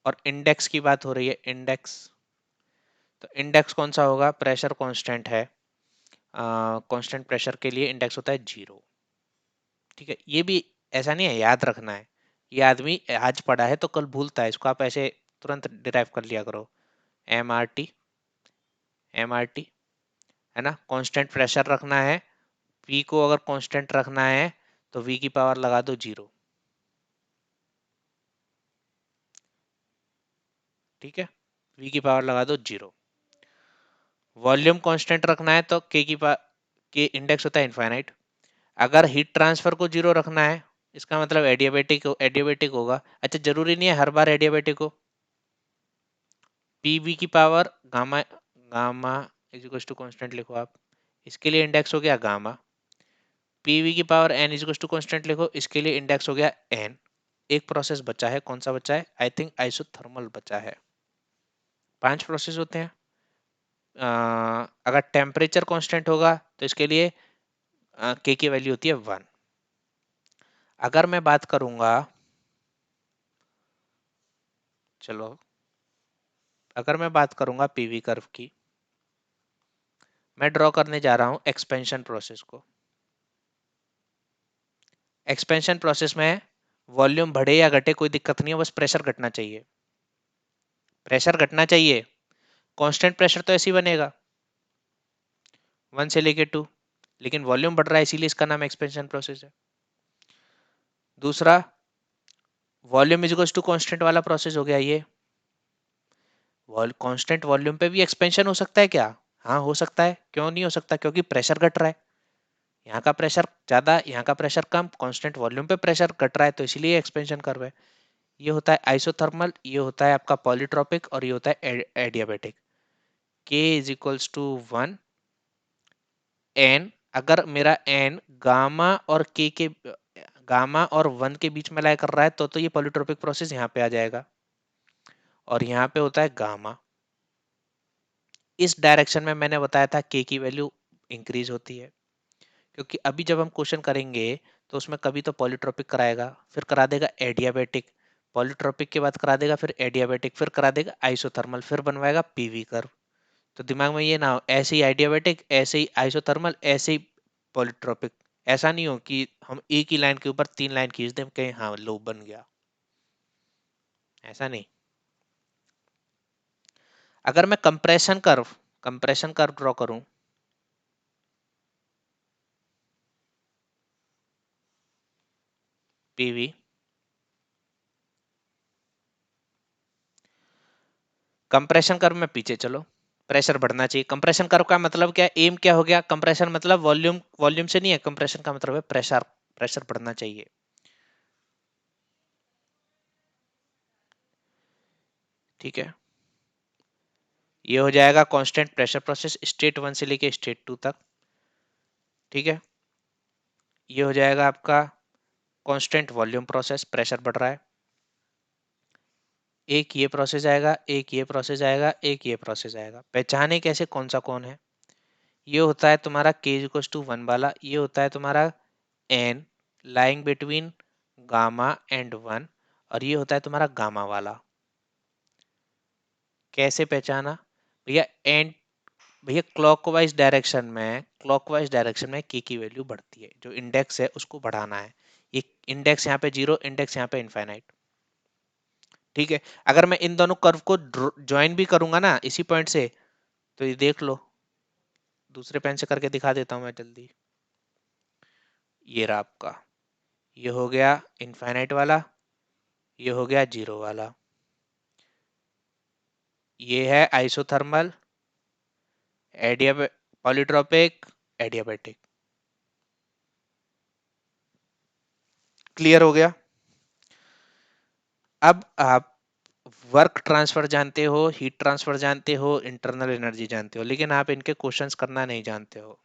और इंडेक्स की बात हो रही है, इंडेक्स, तो इंडेक्स कौन सा होगा, प्रेशर कांस्टेंट है, कांस्टेंट प्रेशर के लिए इंडेक्स होता है 0। ठीक है, ये भी ऐसा नहीं है, याद रखना है, ये आदमी आज पढ़ा है तो कल भूलता है, इसको आप ऐसे तुरंत डिराइव कर लिया करो। M R T, M R T है ना, कांस्टेंट प्रेशर रखना है, पी को अगर कांस्टेंट रखना है तो वी की पावर लगा दो 0। ठीक है, वी की पावर लगा दो 0। वॉल्यूम कांस्टेंट रखना है तो के इंडेक्स होता है इनफाइनाइट। अगर हीट ट्रांसफर को 0 रखना है, इसका मतलब एडियाबेटिक होगा। अच्छा, जरूरी नहीं है हर बार एडियाबेटिक हो। पीवी की power gamma, gamma is equal to constant लिखो आप, इसके लिए इंडेक्स हो गया गामा। पीवी की power N is equal to constant लिखो, इसके लिए इंडेक्स हो गया एन। एक प्रोसेस बचा है, कौन सा बचा है, आई थिंक आइसोथर्मल बचा है। 5 प्रोसेस होते हैं। अगर टेम्परेचर कांस्टेंट होगा तो इसके लिए के की वैल्यू होती है 1। अगर मैं बात करूंगा, चलो अगर मैं बात करूंगा पीवी कर्व की, मैं ड्रॉ करने जा रहा हूं एक्सपेंशन प्रोसेस को। एक्सपेंशन प्रोसेस में वॉल्यूम बढ़े या घटे कोई दिक्कत नहीं है, बस प्रेशर घटना चाहिए, प्रेशर घटना चाहिए। कांस्टेंट प्रेशर तो ऐसे ही बनेगा 1 से लेके 2, लेकिन वॉल्यूम बढ़ रहा है इसीलिए इसका नाम एक्सपेंशन प्रोसेस है। दूसरा, volume is equal to constant वाला प्रोसेस हो गया ये। कांस्टेंट वॉल्यूम पे भी एक्सपेंशन हो सकता है क्या, हाँ हो सकता है, क्यों नहीं हो सकता, क्योंकि प्रेशर घट रहा है। यहाँ का प्रेशर ज्यादा, यहाँ का प्रेशर कम, कांस्टेंट वॉल्यूम पे प्रेशर घट रहा है तो इसीलिए एक्सपेंशन कर्व है। ये होता है आइसोथर्मल, ये होता है आपका पॉलीट्रॉपिक, और ये होता है adiabatic. K is equals to 1 N, अगर मेरा एन गामा और के गामा और 1 के बीच में लाई कर रहा है तो ये पॉलीट्रोपिक प्रोसेस यहाँ पे आ जाएगा, और यहाँ पे होता है गामा। इस डायरेक्शन में मैंने बताया था के की वैल्यू इंक्रीज होती है, क्योंकि अभी जब हम क्वेश्चन करेंगे तो उसमें कभी तो पॉलीट्रोपिक कराएगा, फिर करा देगा एडियाबेटिक, पॉलीट्रोपिक के बाद करा देगा फिर एडियाबेटिक, फिर करा देगा आइसोथर्मल, फिर बनवाएगा पीवी कर्व। तो दिमाग में ये ना हो ऐसे ही आइडियाबेटिक, ऐसे ही आइसोथर्मल, ऐसे ही पॉलीट्रोपिक, ऐसा नहीं हो कि हम एक ही लाइन के ऊपर 3 लाइन खींच दें कहीं हाँ लो बन गया, ऐसा नहीं। अगर मैं कंप्रेशन कर्व ड्रॉ करूं, पीवी, कंप्रेशन कर्व में पीछे चलो, प्रेशर बढ़ना चाहिए। कंप्रेशन कर्व का मतलब क्या, एम क्या हो गया, कंप्रेशन मतलब वॉल्यूम, वॉल्यूम से नहीं है, कंप्रेशन का मतलब है प्रेशर, प्रेशर बढ़ना चाहिए। ठीक है, ये हो जाएगा कांस्टेंट प्रेशर प्रोसेस स्टेट 1 से लेके स्टेट 2 तक। ठीक है, ये हो जाएगा आपका कांस्टेंट वॉल्यूम प्रोसेस, प्रेशर बढ़ रहा है। एक ये प्रोसेस आएगा, एक ये प्रोसेस आएगा, एक ये प्रोसेस आएगा। पहचाने कैसे कौन सा कौन है, ये होता है तुम्हारा k इक्वल्स टू 1 वाला, ये होता है तुम्हारा n lying between gamma and 1, और ये होता है तुम्हारा गामा वाला। कैसे पहचाना भैया, एंड भैया क्लॉकवाइज डायरेक्शन में k की वैल्यू बढ़ती है, जो इंडेक्स है उसको बढ़ाना है। ये इंडेक्स यहाँ पे 0, इंडेक्स यहाँ पे इनफाइनाइट। ठीक है, अगर मैं इन दोनों कर्व को ज्वाइन भी करूंगा ना इसी पॉइंट से, तो ये देख लो, दूसरे पेन से करके दिखा देता हूं मैं जल्दी। ये रहा आपका, ये हो गया इनफाइनाइट वाला, ये हो गया 0 वाला, ये है आइसोथर्मल, एडिया पॉलीट्रोपिक, एडियाबेटिक। क्लियर हो गया। अब आप वर्क ट्रांसफर जानते हो, हीट ट्रांसफर जानते हो, इंटरनल एनर्जी जानते हो, लेकिन आप इनके क्वेश्चंस करना नहीं जानते हो।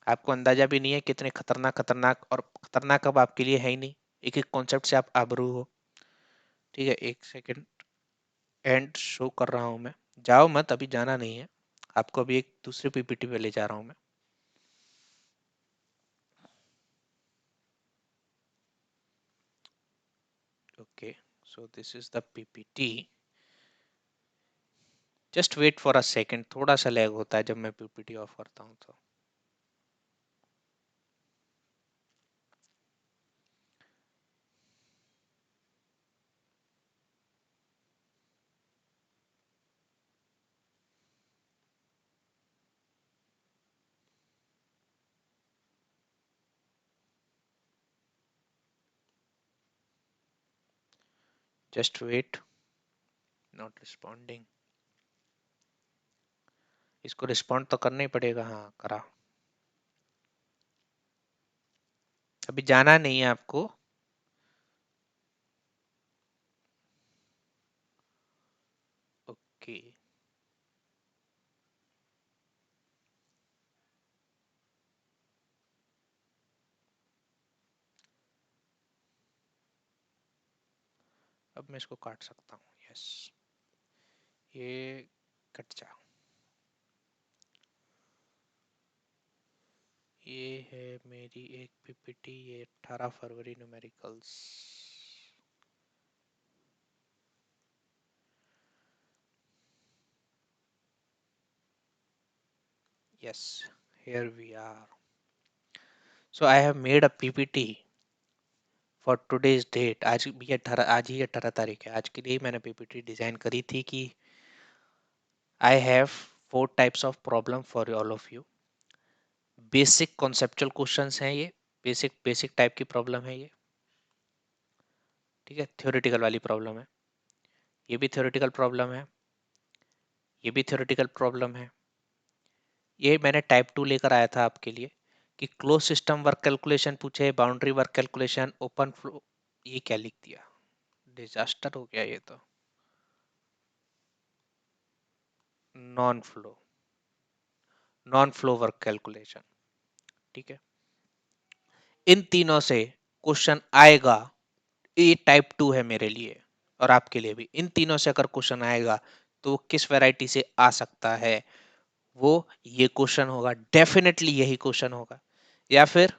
आपको अंदाजा भी नहीं है कितने खतरनाक खतरनाक, और खतरनाक अब आपके लिए है ही नहीं, एक एक कॉन्सेप्ट से आप आबरू हो। ठीक है, एक सेकंड, एंड शो कर रहा हूं मैं, जाओ मत, अभी जाना नहीं है आपको, अभी एक दूसरे पीपीटी पे ले जा रहा हूं मैं। Okay, So this is the PPT. Just wait for a second, थोड़ा सा लैग होता है जब मैं PPT ऑफ करता हूँ तो। Just wait. Not responding. इसको रिस्पॉन्ड तो करना ही पड़ेगा। हाँ, करा। अभी जाना नहीं है आपको। ओके। अब मैं इसको काट सकता हूँ। यस, ये कट जा। ये है मेरी एक पीपीटी, ये 18 फरवरी numericals. Yes, here we are. So I have made a PPT for today's date. आज ही 18 तारीख है। आज के लिए मैंने PPT डिजाइन करी थी कि I have 4 types of problem for all of you. Basic conceptual questions हैं ये, बेसिक टाइप की प्रॉब्लम है ये। ठीक है, थ्योरेटिकल वाली प्रॉब्लम है। ये भी थ्योरेटिकल प्रॉब्लम है, ये भी थ्योरेटिकल प्रॉब्लम है। ये मैंने टाइप 2 लेकर आया था आपके लिए कि क्लोज सिस्टम वर्क कैलकुलेशन पूछे, boundary work calculation, open flow. ये क्या लिख दिया, डिजास्टर हो गया ये तो। Non flow, non flow work calculation. ठीक है, इन तीनों से क्वेश्चन आएगा। ये टाइप 2 है मेरे लिए और आपके लिए भी। इन तीनों से अगर क्वेश्चन आएगा तो वो किस वैरायटी से आ सकता है, वो ये क्वेश्चन होगा, डेफिनेटली यही क्वेश्चन होगा। या फिर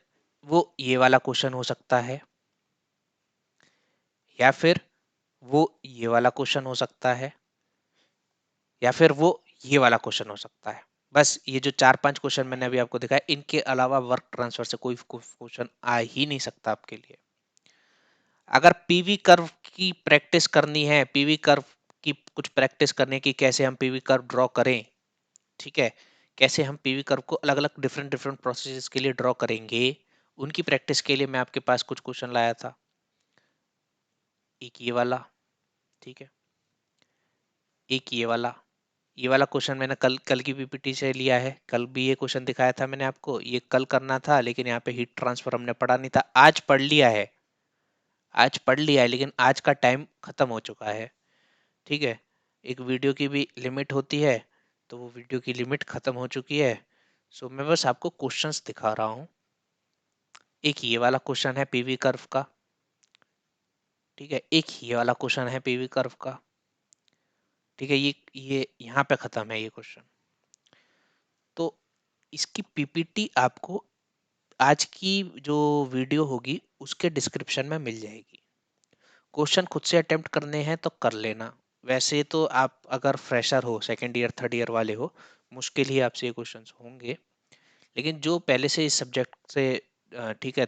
वो ये वाला क्वेश्चन हो सकता है, या फिर वो ये वाला क्वेश्चन हो सकता है, या फिर वो ये वाला क्वेश्चन हो सकता है। बस ये जो 4-5 क्वेश्चन मैंने अभी आपको दिखाया, इनके अलावा वर्क ट्रांसफर से कोई क्वेश्चन आ ही नहीं सकता आपके लिए। अगर पीवी कर्व की प्रैक्टिस करनी है, पीवी कर्व की कुछ प्रैक्टिस करने की, कैसे हम पीवी कर्व ड्रॉ करें, ठीक है, कैसे हम पीवी कर्व को अलग अलग डिफरेंट डिफरेंट प्रोसेसेस के लिए ड्रॉ करेंगे, उनकी प्रैक्टिस के लिए मैं आपके पास कुछ क्वेश्चन लाया था। एक ये वाला, ठीक है, एक ये वाला क्वेश्चन मैंने कल कल की पीपीटी से लिया है। कल भी ये क्वेश्चन दिखाया था मैंने आपको, ये कल करना था लेकिन यहाँ पे हीट ट्रांसफर हमने पढ़ा नहीं था। आज पढ़ लिया है, आज पढ़ लिया है, लेकिन आज का टाइम खत्म हो चुका है। ठीक है, एक वीडियो की भी लिमिट होती है, तो वो वीडियो की लिमिट खत्म हो चुकी है। सो मैं बस आपको क्वेश्चंस दिखा रहा हूँ। एक ये वाला क्वेश्चन है पीवी कर्व का, ठीक है, एक ये वाला क्वेश्चन है पीवी कर्व का। ठीक है, ये यहाँ पे खत्म है ये क्वेश्चन। तो इसकी पीपीटी आपको आज की जो वीडियो होगी उसके डिस्क्रिप्शन में मिल जाएगी। क्वेश्चन खुद से अटेम्प्ट करने हैं तो कर लेना। वैसे तो आप अगर फ्रेशर हो, सेकेंड ईयर थर्ड ईयर वाले हो, मुश्किल ही आपसे ये क्वेश्चंस होंगे। लेकिन जो पहले से इस सब्जेक्ट से ठीक है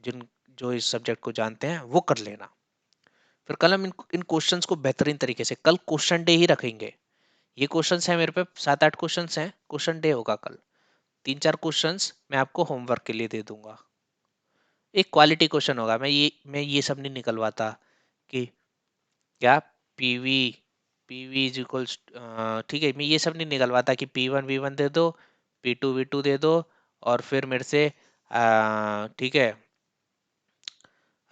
जिन जो इस सब्जेक्ट को जानते हैं वो कर लेना। फिर कल हम इन क्वेश्चंस को बेहतरीन तरीके से, कल क्वेश्चन डे ही रखेंगे। ये क्वेश्चंस हैं मेरे पे 7-8 क्वेश्चंस हैं, क्वेश्चन डे होगा कल। 3-4 क्वेश्चंस मैं आपको होमवर्क के लिए दे दूंगा। एक क्वालिटी क्वेश्चन होगा। मैं ये सब नहीं निकलवाता कि क्या पीवी पीवी इज इक्वल्स, ठीक है, मैं ये सब नहीं निकलवाता कि P1 V1 दे दो, P2 V2 दे दो, और फिर मेरे से ठीक है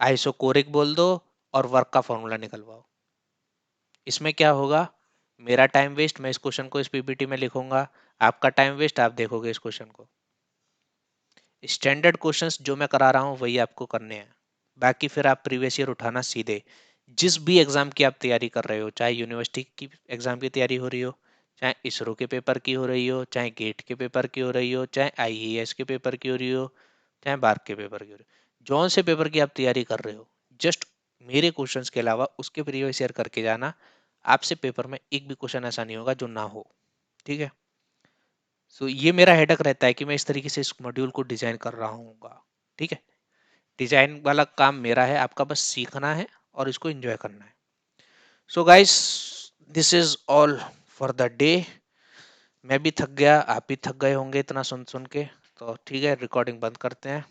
आइसोकोरिक बोल दो और वर्क का फॉर्मूला निकलवाओ। इसमें क्या होगा, मेरा टाइम वेस्ट, मैं इस क्वेश्चन को इस पीपीटी में लिखूंगा, आपका टाइम वेस्ट, आप देखोगे इस क्वेश्चन को। स्टैंडर्ड क्वेश्चंस जो मैं करा रहा हूँ वही आपको करने हैं। बाकी फिर आप प्रीवियस ईयर उठाना सीधे। जिस भी एग्जाम की आप तैयारी कर रहे हो, चाहे यूनिवर्सिटी की एग्जाम की तैयारी हो रही हो, चाहे इसरो के पेपर की हो रही हो, चाहे गेट के पेपर की हो रही हो, चाहे आईएएस के पेपर की हो रही हो, चाहे बार्क के पेपर की हो रही हो, जौन से पेपर की आप तैयारी कर रहे हो, जस्ट मेरे क्वेश्चंस के अलावा उसके प्रीवियस ईयर करके जाना। आपसे पेपर में एक भी क्वेश्चन ऐसा नहीं होगा जो ना हो। ठीक है। सो ये मेरा हेडक रहता है कि मैं इस तरीके से इस मॉड्यूल को डिजाइन कर रहा हूँ। ठीक है। डिजाइन वाला काम मेरा है, आपका बस सीखना है और इसको एंजॉय करना है। So guys, this is all for the day. मैं भी थक गया, आप भी थक गए होंगे इतना सुन सुन के। तो ठीक है, रिकॉर्डिंग बंद करते हैं।